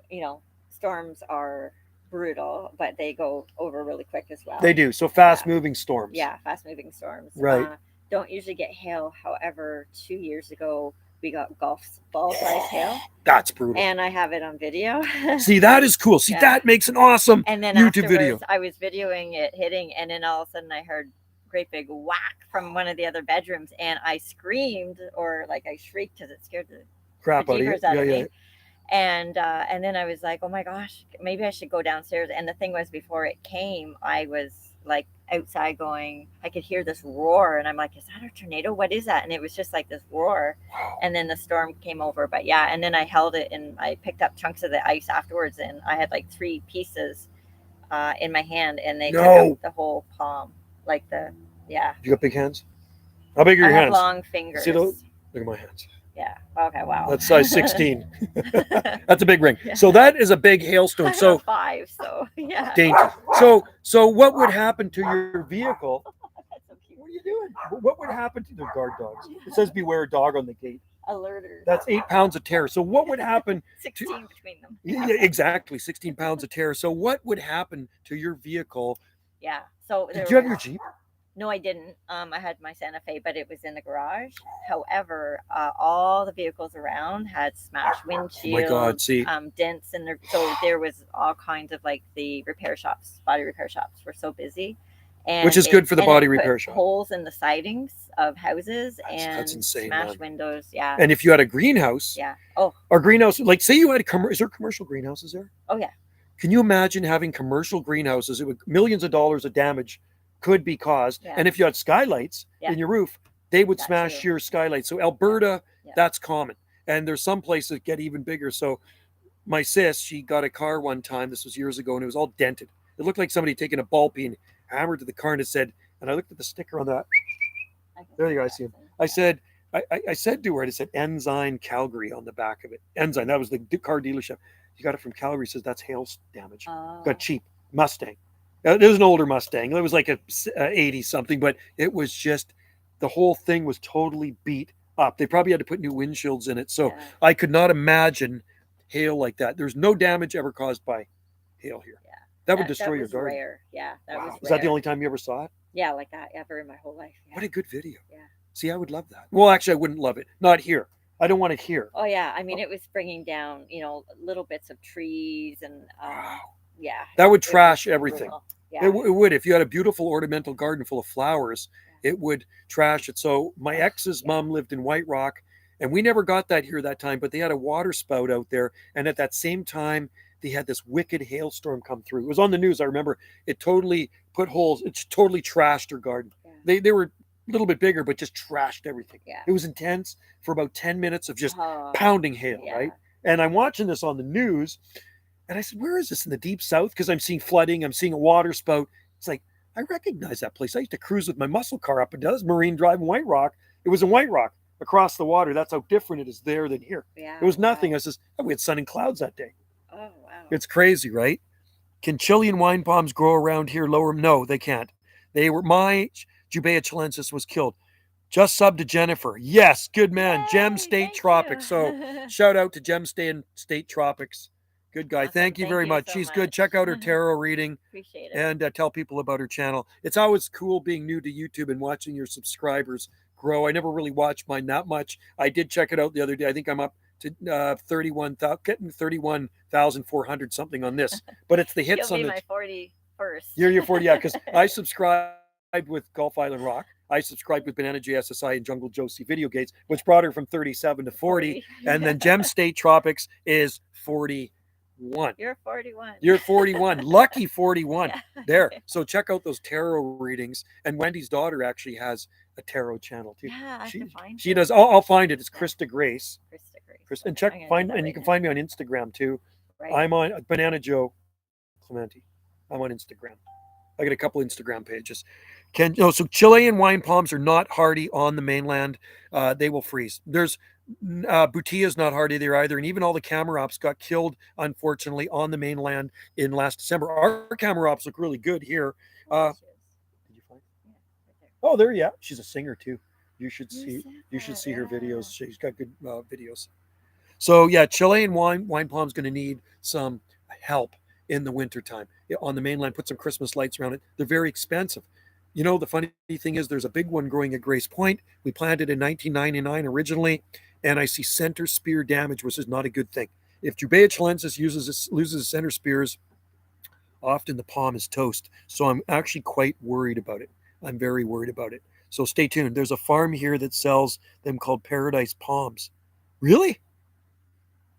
storms are brutal, but they go over really quick as well. They do. So fast moving storms. Yeah, fast moving storms. Right. Don't usually get hail. However, 2 years ago, we got golf ball size hail. That's brutal. And I have it on video. See, that is cool. See, that makes an awesome and then YouTube video. I was videoing it hitting, and then all of a sudden I heard great big whack from one of the other bedrooms, and I screamed, or like I shrieked because it scared the crap out of you. Out of me. And then I was like, oh my gosh, maybe I should go downstairs. And the thing was, before it came, I was like outside going, I could hear this roar, and I'm like, is that a tornado? What is that? And it was just like this roar. And then the storm came over. But yeah, and then I held it, and I picked up chunks of the ice afterwards, and I had like 3 pieces in my hand, and they took up the whole palm. You got big hands? How big are your hands? Long fingers. See those? Look at my hands. Yeah. Okay. Wow. That's size 16. That's a big ring. Yeah. So that is a big hailstone. So 5. So yeah. Dainty. So what would happen to your vehicle? That's so cute. What are you doing? What would happen to the guard dogs? It says beware a dog on the gate. Alerters. That's 8 pounds of terror. So what would happen? 16 between them. Yeah, exactly. 16 pounds of terror. So what would happen to your vehicle? Yeah. So did you have your Jeep? No, I didn't. I had my Santa Fe, but it was in the garage. However, all the vehicles around had smashed windshields. Oh my God, see. Dents in there. So there was all kinds of, like, the repair shops, body repair shops were so busy. And which is good for the body repair shop. Holes in the sidings of houses that's insane, smashed windows. Yeah. And if you had a greenhouse. Yeah. Oh. Or greenhouse, like say you had is there commercial greenhouses there? Oh, yeah. Can you imagine having commercial greenhouses? It would millions of dollars of damage could be caused. Yeah. And if you had skylights in your roof, they would smash your skylights. So Alberta, that's common. And there's some places that get even bigger. So my sis, she got a car one time, this was years ago, and it was all dented. It looked like somebody taking a ball peen, hammered to the car, and it said, and I looked at the sticker on that. There you go, I see him. I said to her, it said Ensign Calgary on the back of it. Ensign, that was the car dealership. You got it from Calgary. Says that's hail damage. Got cheap Mustang. It was an older Mustang. It was like a 80 something, but it was just, the whole thing was totally beat up. They probably had to put new windshields in it. So I could not imagine hail like that. There's no damage ever caused by hail here. Yeah. That would destroy your garden. Rare. Yeah. That was rare. Was that the only time you ever saw it? Yeah, like that ever in my whole life. Yeah. What a good video. Yeah. See, I would love that. Well, actually, I wouldn't love it. Not here. I don't want it here. Oh yeah, I mean it was bringing down, little bits of trees and Wow. yeah, That would it was trash everything. brutal. It, Yeah, it would. If you had a beautiful ornamental garden full of flowers, yeah. it would trash it. So my Oh, ex's yeah. mom lived in White Rock, and we never got that here that time, but they had a water spout out there. And at that same time, they had this wicked hailstorm come through. It was on the news. I remember it totally put holes. It totally trashed her garden. Yeah. They were a little bit bigger, but just trashed everything. Yeah. It was intense for about 10 minutes of just Oh, pounding hail, yeah. right? And I'm watching this on the news, and I said, where is this, in the deep south? Because I'm seeing flooding, I'm seeing a water spout. It's like, I recognize that place. I used to cruise with my muscle car up and down. It was Marine Drive in White Rock. It was in White Rock across the water. That's how different it is there than here. Yeah. It was nothing. Wow. I says, oh, we had sun and clouds that day. Oh wow. It's crazy, right? Can Chilean wine palms grow around here lower? No, they can't. My Jubea chilensis was killed. Just sub to Jennifer. Yes, good man. Yay, Gem State thank Tropics. you. So shout out to Gem State Tropics. Good guy. Awesome. Thank you Thank very you much. so She's good. much. Check out her tarot reading Appreciate it. and tell people about her channel. It's always cool being new to YouTube and watching your subscribers grow. I never really watched mine that much. I did check it out the other day. I think I'm up to 31,000, getting 31,400 something on this. But it's the hits You'll on be the my 41st. You're 40, yeah, because I subscribed with Gulf Island Rock. I subscribed with Banana JSSI and Jungle Josie Video Gates, which brought her from 37 to 40. And then Gem State Tropics is 41. You're 41. You're 41. Lucky 41. Yeah. There. So check out those tarot readings. And Wendy's daughter actually has a tarot channel too. Yeah, I can find She it. does. I'll find it. It's Krista Grace. Krista Grace. Chris, and Okay, I'm gonna do that and you right can now. find me on Instagram too. Right. I'm on Banana Joe Clementi. I'm on Instagram. I got a couple Instagram pages. So Chilean wine palms are not hardy on the mainland. They will freeze. There's Butia is not hardy there either, and even all the Camarops got killed, unfortunately, on the mainland in last December. Our Camarops look really good here. Oh, she is. Did you find? Yeah, right there. Oh, there, yeah. She's a singer too. You should You see. said You should that, see her yeah. videos. She's got good videos. So yeah, Chilean wine palm's going to need some help in the wintertime. On the mainland, put some Christmas lights around it. They're very expensive. You know, the funny thing is there's a big one growing at Grace Point. We planted in 1999 originally, and I see center spear damage, which is not a good thing. If Jubea chilensis loses center spears, often the palm is toast. So I'm actually quite worried about it. I'm very worried about it. So stay tuned. There's a farm here that sells them called Paradise Palms. Really?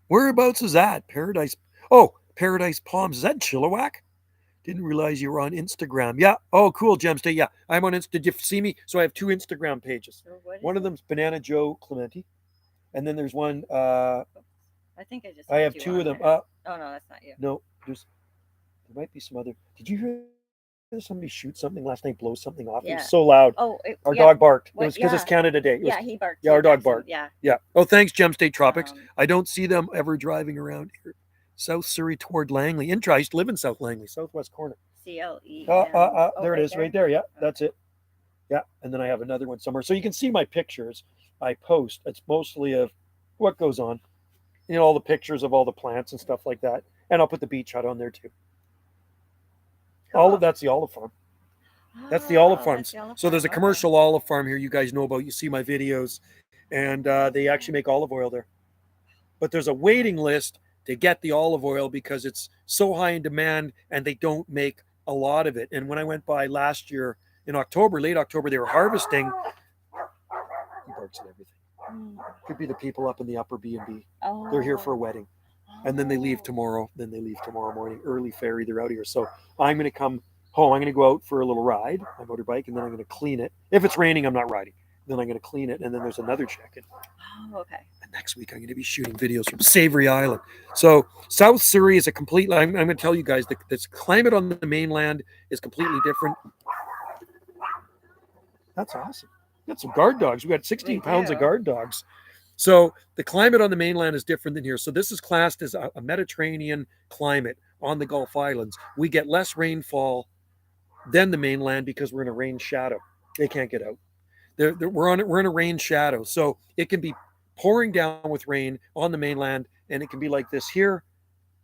Whereabouts is that? Paradise Palms. Is that in Chilliwack? Didn't realize you were on Instagram. Yeah. Oh, cool, Gemstay. Yeah, I'm on Insta. Did you see me? So I have two Instagram pages. So what is One of it? them's Banana Joe Clementi, and then there's one. I think I just. I have had you two on of them. there. Oh no, that's not you. No, there might be some other. Did you hear somebody shoot something last night? Blow something off? It Yeah. was so loud. Oh, Our yeah. dog barked. It What- was because it's yeah. Canada Day. It was, Yeah, he barked. yeah, our too, dog Jackson. barked. Yeah. yeah. Oh, thanks, Gem State Tropics. Um, I don't see them ever driving around here. South Surrey toward Langley. I used to live in South Langley, southwest corner. CLE. There it is, right there. Yeah, that's it. Yeah, and then I have another one somewhere. So you can see my pictures I post. It's mostly of what goes on. All the pictures of all the plants and stuff like that. And I'll put the beach hut on there too. That's the olive farm. That's the olive farms. So there's a commercial olive farm here you guys know about. You see my videos, and they actually make olive oil there. But there's a waiting list to get the olive oil because it's so high in demand and they don't make a lot of it. And when I went by last year in October, late October, they were harvesting. He barks at everything. Could be the people up in the upper B&B. They're here for a wedding. And then they leave tomorrow. Then they leave tomorrow morning. Early ferry, they're out here. So I'm going to come home. I'm going to go out for a little ride, my motorbike, and then I'm going to clean it. If it's raining, I'm not riding. Then I'm going to clean it, and then there's another check-in. Oh, okay. And next week, I'm going to be shooting videos from Savory Island. So South Surrey is a completely, I'm going to tell you guys, the climate on the mainland is completely different. That's awesome. We got some guard dogs. We got 16 pounds of guard dogs. So the climate on the mainland is different than here. So this is classed as a Mediterranean climate on the Gulf Islands. We get less rainfall than the mainland because we're in a rain shadow. They can't get out. We're in a rain shadow. So it can be pouring down with rain on the mainland, and it can be like this here,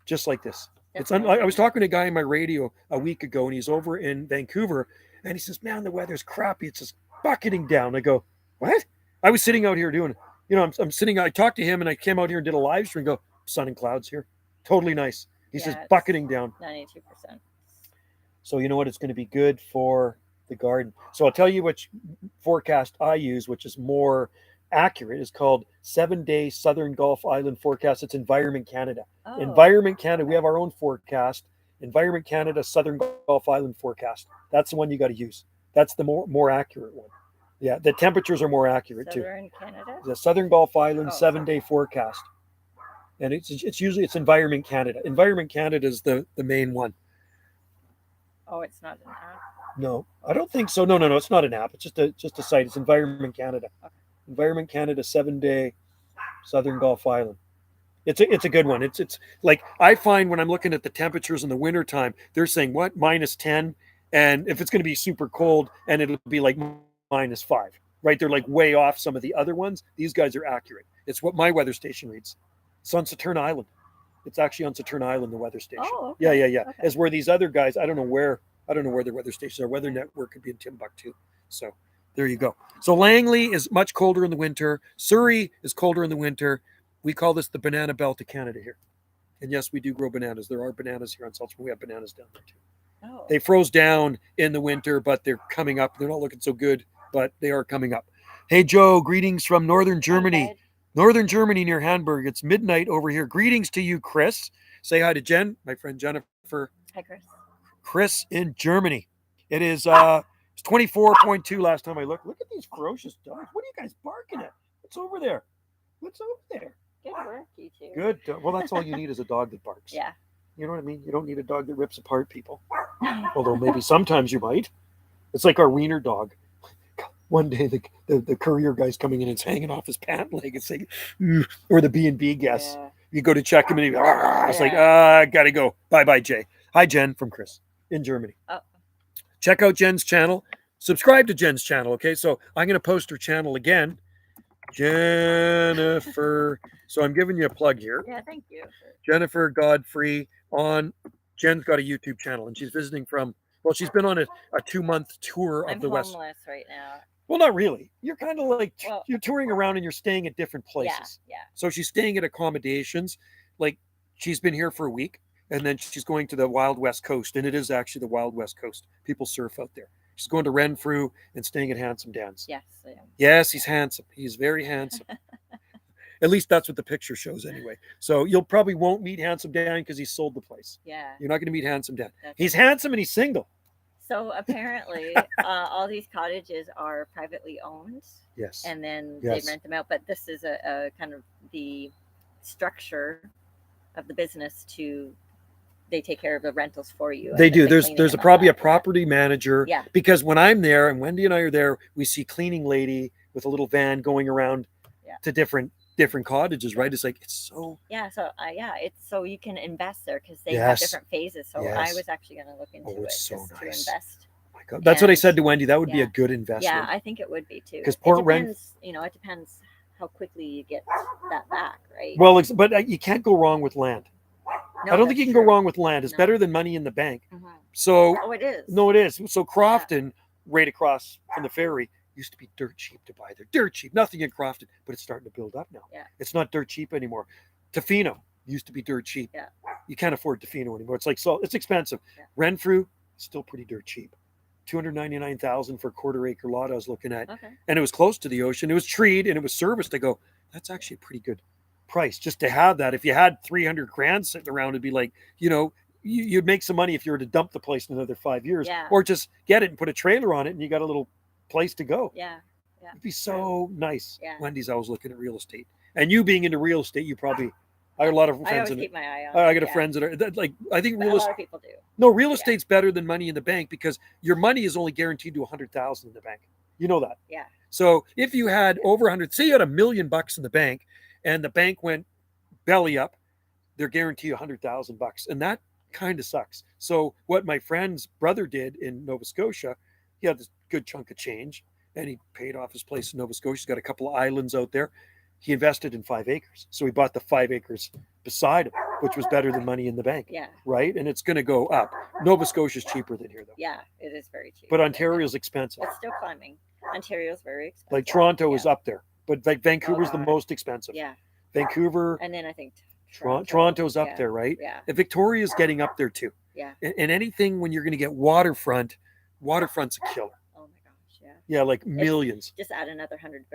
just like this. I was talking to a guy on my radio a week ago, and he's over in Vancouver, and he says, man, the weather's crappy. It's just bucketing down. I go, What? I was sitting out here doing, I'm sitting, I talked to him and I came out here and did a live stream, go, sun and clouds here. Totally nice. He says Yeah, bucketing down. 92%. So you know what? It's going to be good for the garden. So I'll tell you which forecast I use, which is more accurate. Is called 7-day Southern Gulf Island forecast. It's Environment Canada. Oh, Environment Canada. We have our own forecast. Environment Canada Southern Gulf Island forecast. That's the one you got to use. That's the more accurate one. Yeah, the temperatures are more accurate Southern Canada? too. The Southern Gulf Island Oh. 7-day forecast, and it's usually it's Environment Canada. Environment Canada is the main one. Oh, it's not an app. No, I don't think so. No, it's not an app. It's just a site. It's Environment Canada. Okay. Environment Canada 7-day Southern Gulf Island. It's a good one. It's like I find when I'm looking at the temperatures in the wintertime, they're saying what -10, and if it's going to be super cold, and it'll be like -5, right? They're like way off some of the other ones. These guys are accurate. It's what my weather station reads. It's on Saturn Island. It's actually on Saturn Island, the weather station. Oh, okay. Yeah. Okay. As where these other guys, I don't know where their weather stations are. Weather Network could be in Timbuktu. So there you go. So Langley is much colder in the winter. Surrey is colder in the winter. We call this the banana belt of Canada here. And yes, we do grow bananas. There are bananas here on Salzburg. We have bananas down there too. Oh. They froze down in the winter, but they're coming up. They're not looking so good, but they are coming up. Hey, Joe, greetings from Northern Germany. Okay. Northern Germany near Hamburg. It's midnight over here. Greetings to you, Chris. Say hi to Jen, my friend Jennifer. Hi, Chris. Chris in Germany. It is it's 24.2 last time I looked. Look at these ferocious dogs. What are you guys barking at? What's over there? What's over there? Good work, you two. Good. Well, that's all you need is a dog that barks. Yeah. You know what I mean? You don't need a dog that rips apart people. Although maybe sometimes you might. It's like our wiener dog. One day the courier guy's coming in and it's hanging off his pant leg. It's like, or the B&B guest. Yeah. You go to check him and it's like, I gotta go. Bye, Jay. Hi, Jen from Chris in Germany. Oh. Check out Jen's channel. Subscribe to Jen's channel, okay? So I'm going to post her channel again. Jennifer. So I'm giving you a plug here. Yeah, thank you. Jennifer Godfrey on. Jen's got a YouTube channel and she's visiting from, well, she's been on a 2-month tour of the West. I'm homeless right now. Well, not really. You're kind of like, Well, you're touring around and you're staying at different places. Yeah. So she's staying at accommodations. Like she's been here for a week and then she's going to the Wild West Coast. And it is actually the Wild West Coast. People surf out there. She's going to Renfrew and staying at Handsome Dan's. Yes, I am. Yes, he's handsome. He's very handsome. At least that's what the picture shows anyway. So you'll probably won't meet Handsome Dan because he sold the place. Yeah. You're not going to meet Handsome Dan. That's He's true. handsome and he's single. So apparently, all these cottages are privately owned, Yes. and then Yes. they rent them out. But this is a kind of the structure of the business to. They take care of the rentals for you. They and do. the There's cleaning and all probably a that. property manager. Yeah. Because when I'm there and Wendy and I are there, we see cleaning lady with a little van going around to different cottages, right? It's like it's so. Yeah. So it's so you can invest there because they Yes. have different phases. So Yes. I was actually going to look into it It's so just to nice. invest. Oh my God. That's what I And- said to Wendy. That would be yeah. a good investment. Yeah, I think it would be too. 'Cause It Port Ren- depends, it depends how quickly you get that back, right? Well, but you can't go wrong with land. No, I don't think that's you can go true. wrong with land. It's No. better than money in the bank. Mhm. So Oh, it is. no, it is. So Crofton, right across from the ferry, used to be dirt cheap to buy there. Dirt cheap. Nothing in Crofton, but it's starting to build up now. Yeah. It's not dirt cheap anymore. Tofino used to be dirt cheap. Yeah. You can't afford Tofino anymore. It's like it's expensive. Yeah. Renfrew, still pretty dirt cheap. $299,000 for a quarter-acre lot I was looking at. Okay. And it was close to the ocean. It was treed and it was serviced. I go, that's actually a pretty good price just to have that. If you had 300 grand sitting around, it'd be like, you'd make some money if you were to dump the place in another 5 years, Yeah. or just get it and put a trailer on it and you got a little place to go. Yeah. It'd be so nice. Yeah. Wendy's always looking at real estate, and you being into real estate, you probably, I got a lot of I friends always in it. keep my eye on I it, got yeah. friends that are like, I think But a real lot estate. of people do. No, real Yeah. estate's better than money in the bank because your money is only guaranteed to 100,000 in the bank. You know that. Yeah. So if you had over 100, say you had $1 million in the bank, and the bank went belly up, they're guaranteed $100,000, and that kind of sucks. So what my friend's brother did in Nova Scotia, he had this good chunk of change, and he paid off his place in Nova Scotia. He's got a couple of islands out there. He invested in 5 acres, so he bought the 5 acres beside him, which was better than money in the bank. Yeah. Right, and it's going to go up. Nova Scotia's cheaper than here, though. Yeah. It is very cheap. But Ontario's expensive. It's still climbing. Ontario's very expensive. Like Toronto yeah. is up there, but like Vancouver's the God. most expensive. Yeah. Vancouver, And then I think Toronto's up yeah. there, right? Yeah. And Victoria's getting up there too. Yeah. And anything when you're going to get waterfront's a killer. Oh my gosh. Yeah. Yeah, like millions. Just add another $100,000.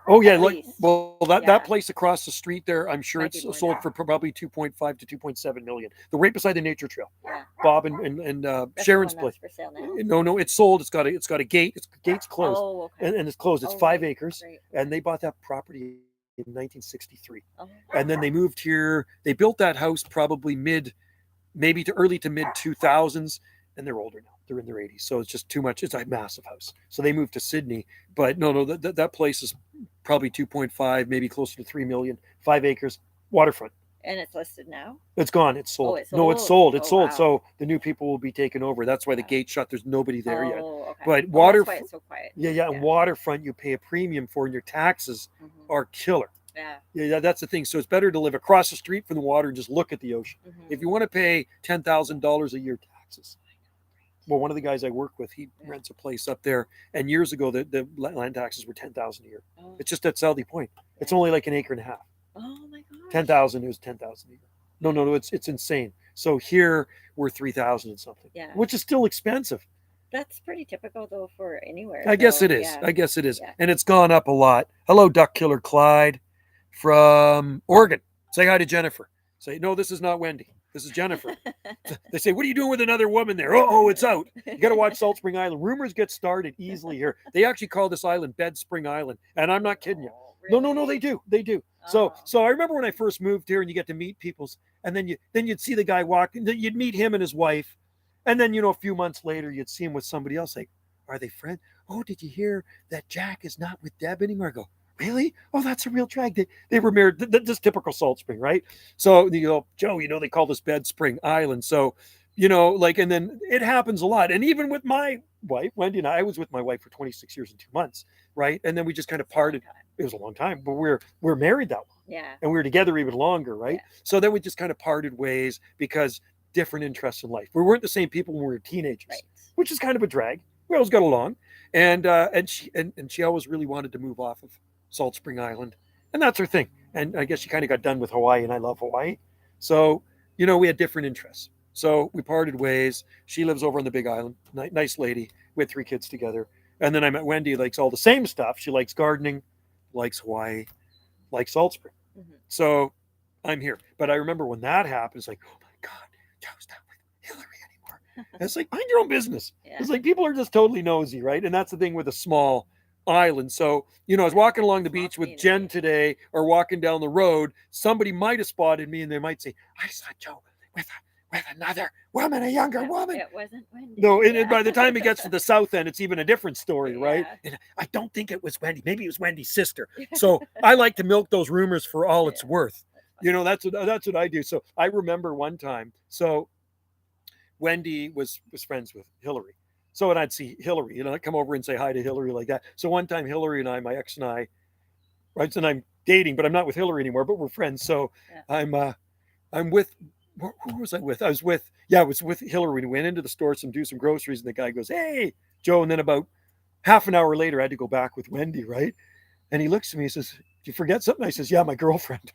Oh yeah, At like least. that Yeah. place across the street there, I'm sure Might it's be more sold now. for probably 2.5 to 2.7 million. The right beside the nature trail. Yeah. Bob and That's Sharon's the one place. that's for sale now. No, it's sold. It's got a gate. Gate's closed. Oh, okay. And it's closed. It's Oh, 5 right, acres. right. And they bought that property in 1963. Oh. And then they moved here. They built that house probably maybe to early to mid 2000s, and they're older now. They're in their 80s, so it's just too much. It's a massive house, so they moved to Sydney. But no, that place is probably 2.5, maybe closer to 3 million. 5 acres, waterfront. And it's listed now? It's gone. It's sold. Oh, it's No, it's sold. sold. It's Oh, sold. wow. So the new people will be taking over. That's why the Yeah. gate's shut. There's nobody there yet. Oh, okay. But Oh, that's why it's so quiet. Yeah, and waterfront you pay a premium for, and your taxes Mhm. are killer. Yeah. Yeah, that's the thing. So it's better to live across the street from the water and just look at the ocean. Mhm. If you want to pay $10,000 a year taxes. Well, one of the guys I work with, he rents a place up there, and years ago the land taxes were $10,000 a year. Oh. It's just at Southey Point. It's only like an acre and a half. Oh my gosh. 10,000 is 10,000 a year. No, it's insane. So here we're 3,000 and something. Yeah. Which is still expensive. That's pretty typical though for anywhere. I guess so, it is. yeah. I guess it is. Yeah. And it's gone up a lot. Hello, Duck Killer Clyde from Oregon. Say hi to Jennifer. Say, no, this is not Wendy. This is Jennifer. They say, what are you doing with another woman there? Oh, it's out. You got to watch Salt Spring Island. Rumors get started easily here. They actually call this island Bed Spring Island. And I'm not kidding you. Oh, really? No, they do. They do. Oh. So I remember when I first moved here and you get to meet people's, and then you'd see the guy walking, you'd meet him and his wife. And then, a few months later, you'd see him with somebody else. Like, are they friends? Oh, did you hear that Jack is not with Deb anymore? I go, really? Oh, that's a real drag. They were married. Just typical Salt Spring, right? So you go, Joe, they call this Bed Spring Island. So, and then it happens a lot. And even with my wife, Wendy and I was with my wife for 26 years and 2 months, right? And then we just kind of parted. It was a long time, but we're married that long. Yeah. And we were together even longer, right? Yeah. So then we just kind of parted ways because different interests in life. We weren't the same people when we were teenagers, Right. which is kind of a drag. We always got along. And she always really wanted to move off of Salt Spring Island. And that's her thing. And I guess she kind of got done with Hawaii, and I love Hawaii. So, we had different interests. So we parted ways. She lives over on the Big Island. Nice lady. We had 3 kids together. And then I met Wendy, likes all the same stuff. She likes gardening, likes Hawaii, likes Salt Spring. Mhm. So I'm here. But I remember when that happened, it's like, oh my God, Joe's not with Hillary anymore. And it's like, mind your own business. Yeah. It's like people are just totally nosy, right? And that's the thing with a small island. So, I was walking along the beach with Jen today or walking down the road. Somebody might have spotted me and they might say, I saw Joe with another woman, a younger woman. It wasn't Wendy. No, and by the time it gets to the south end, it's even a different story, right? Yeah. And I don't think it was Wendy. Maybe it was Wendy's sister. So I like to milk those rumors for all it's worth. That's what I do. So I remember one time. So Wendy was friends with Hillary. So when I'd see Hillary, I'd come over and say hi to Hillary like that. So one time Hillary and I, my ex and I, right, and I'm dating, but I'm not with Hillary anymore, but we're friends. So I'm with. Who was I with? I was with Hillary. We went into the store to do some groceries, and the guy goes, "Hey, Joe." And then about half an hour later, I had to go back with Wendy, right? And he looks at me and says, "Did you forget something?" I says, "Yeah, my girlfriend."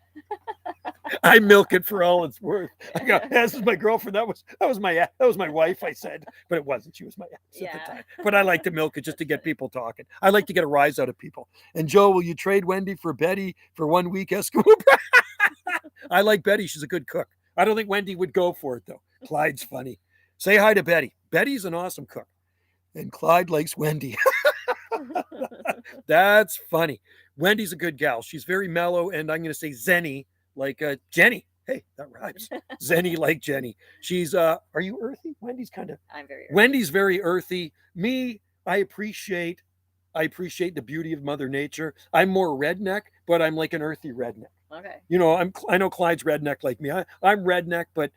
I milk it for all it's worth. I go, "This is my girlfriend." That was my wife. I said, but it wasn't. She was my ex at the time. But I like to milk it just to get people talking. I like to get a rise out of people. And Joe, will you trade Wendy for Betty for 1 week Eskimo? I like Betty. She's a good cook. I don't think Wendy would go for it, though. Clyde's funny. Say hi to Betty. Betty's an awesome cook. And Clyde likes Wendy. That's funny. Wendy's a good gal. She's very mellow, and I'm going to say zenny, like Jenny. Hey, that rhymes. Zenny like Jenny. She's, are you earthy? Wendy's kind of. I'm very earthy. Wendy's very earthy. Me, I appreciate the beauty of Mother Nature. I'm more redneck, but I'm like an earthy redneck. Okay. I know Clyde's redneck like me. I'm redneck, but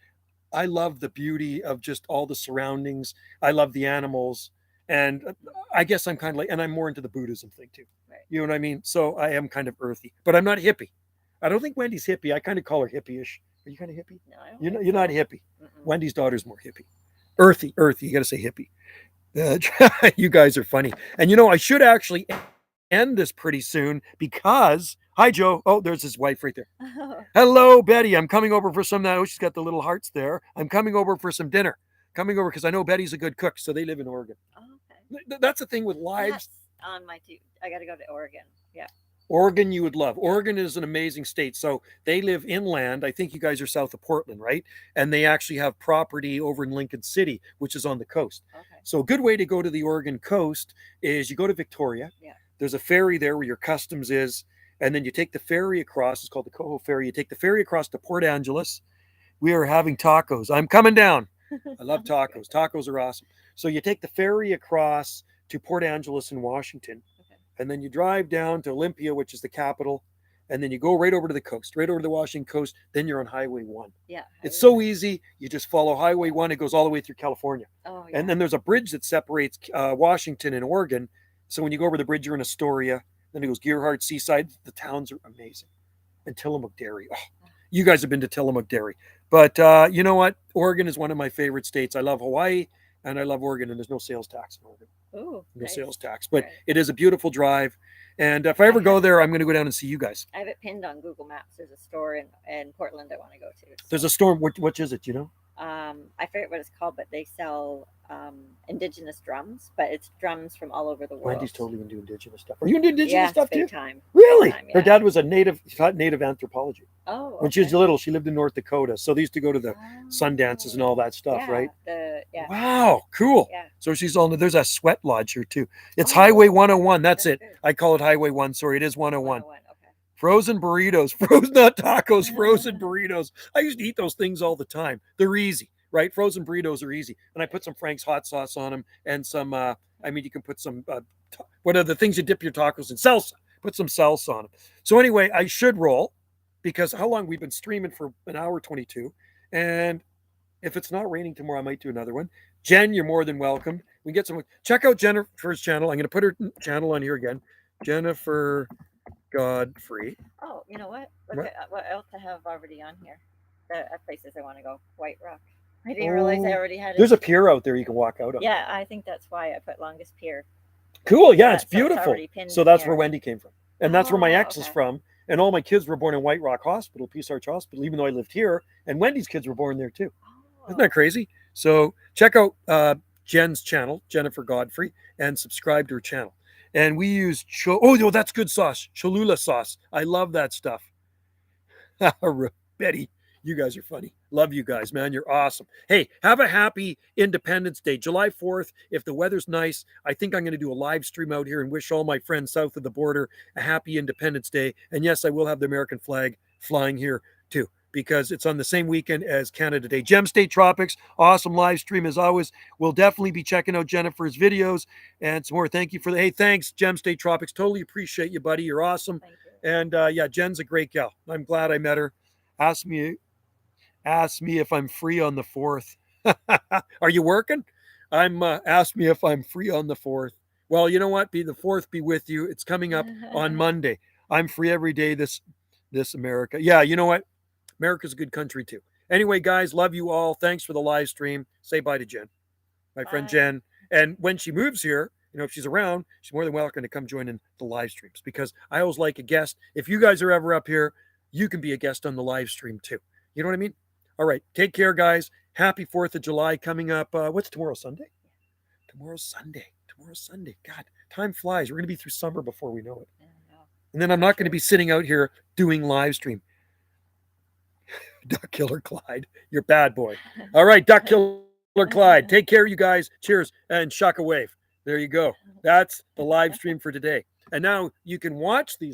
I love the beauty of just all the surroundings. I love the animals. And I guess I'm kind of like, and I'm more into the Buddhism thing too. Right. You know what I mean? So I am kind of earthy, but I'm not hippie. I don't think Wendy's hippie. I kind of call her hippie-ish. Are you kind of hippie? No, I don't You're not hippie. Mm-mm. Wendy's daughter's more hippie. Earthy. You got to say hippie. You guys are funny. And you know, I should actually end this pretty soon because hi Joe. Oh, there's his wife right there. Oh, Hello, Betty. I'm coming over for some now. She's got the little hearts there. I'm coming over for some dinner. Coming over because I know Betty's a good cook, so they live in Oregon. okay. That's the thing with lives. That's on my I got to go to Oregon. Yeah. Oregon, you would love. Oregon is an amazing state. So they live inland. I think you guys are south of Portland, right? And they actually have property over in Lincoln City, which is on the coast. Okay. So a good way to go to the Oregon coast is you go to Victoria. Yeah. There's a ferry there where your customs is, and then you take the ferry across. It's called the Coho Ferry. You take the ferry across to Port Angeles. We are having tacos. I'm coming down. I love tacos. Tacos are awesome. So you take the ferry across to Port Angeles in Washington, and then you drive down to Olympia, which is the capital, and then you go right over to the coast, right over to the Washington coast. Then you're on Highway 1. Yeah. It's so easy. You just follow Highway 1. It goes all the way through California. Oh, yeah. And then there's a bridge that separates Washington and Oregon. So when you go over the bridge, you're in Astoria. Then it goes Gearhart, Seaside. The towns are amazing. And Tillamook Dairy. Oh, you guys have been to Tillamook Dairy. But you know what? Oregon is one of my favorite states. I love Hawaii and I love Oregon, and there's no sales tax in Oregon. Ooh, No nice. sales tax. But Right. it is a beautiful drive. And if I ever go there, I'm going to go down and see you guys. I have it pinned on Google Maps. There's a store in Portland I want to go to. So, There's a storm. Which is it? You know? I forget what it's called, but they sell indigenous drums, but it's drums from all over the world. Wendy's totally into indigenous stuff. Are you into indigenous Yeah, stuff big too? time. Really? Big time, Her yeah. dad was a native, taught native anthropology. Oh, When she was little, she lived in North Dakota. So they used to go to the Oh. sun dances and all that stuff, Yeah, right? Yeah. Wow, cool. Yeah. So she's on, there's a sweat lodge here too. It's Oh, Highway 101. That's that's it. good. I call it Highway 1. Sorry, it is 101. 101. Okay. Frozen burritos, frozen, not tacos, frozen burritos. I used to eat those things all the time. They're easy, right? Frozen burritos are easy. And I put some Frank's hot sauce on them and some, you can put some, what are the things you dip your tacos in? Salsa. Put some salsa on them. So anyway, I should roll because how long we've been streaming for an hour 22. And if it's not raining tomorrow, I might do another one. Jen, you're more than welcome. We get some, check out Jennifer's channel. I'm going to put her channel on here again. Jennifer Godfrey. Oh, you know what? Look What? at what else I have already on here. The places I want to go. White Rock. I didn't realize I already had it. There's a pier out there you can walk out on. Yeah, I think that's why I put longest pier. Cool. Yeah, it's So beautiful. already pinned So in that's here. where Wendy came from. And that's where my Oh, ex is okay. from. And all my kids were born in White Rock Hospital, Peace Arch Hospital, even though I lived here. And Wendy's kids were born there too. Isn't that crazy? So check out Jen's channel, Jennifer Godfrey, and subscribe to her channel. And we use, oh, no, that's good sauce. Cholula sauce. I love that stuff. Betty, you guys are funny. Love you guys, man. You're awesome. Hey, have a happy Independence Day. July 4th, if the weather's nice, I think I'm going to do a live stream out here and wish all my friends south of the border a happy Independence Day. And yes, I will have the American flag flying here too, because it's on the same weekend as Canada Day. Gem State Tropics, awesome live stream as always. We'll definitely be checking out Jennifer's videos and some more. Thank you for the, hey, thanks, Gem State Tropics. Totally appreciate you, buddy. You're awesome. Thank you. And yeah, Jen's a great gal. I'm glad I met her. Ask me if I'm free on the 4th. Are you working? Ask me if I'm free on the 4th. Well, you know what? Be the 4th be with you. It's coming up on Monday. I'm free every day this America. Yeah, you know what? America's a good country too. Anyway, guys, love you all. Thanks for the live stream. Say bye to Jen, my friend Bye. Jen. And when she moves here, you know, if she's around, she's more than welcome to come join in the live streams because I always like a guest. If you guys are ever up here, you can be a guest on the live stream too. You know what I mean? All right. Take care, guys. Happy 4th of July coming up. What's tomorrow? Sunday? Tomorrow's Sunday. God, time flies. We're going to be through summer before we know it. I know. And then I'm not going to be sitting out here doing live stream. Duck Killer Clyde, you're bad boy. All right, Duck Killer Clyde. Take care, you guys. Cheers and shock a wave. There you go. That's the live stream for today. And now you can watch these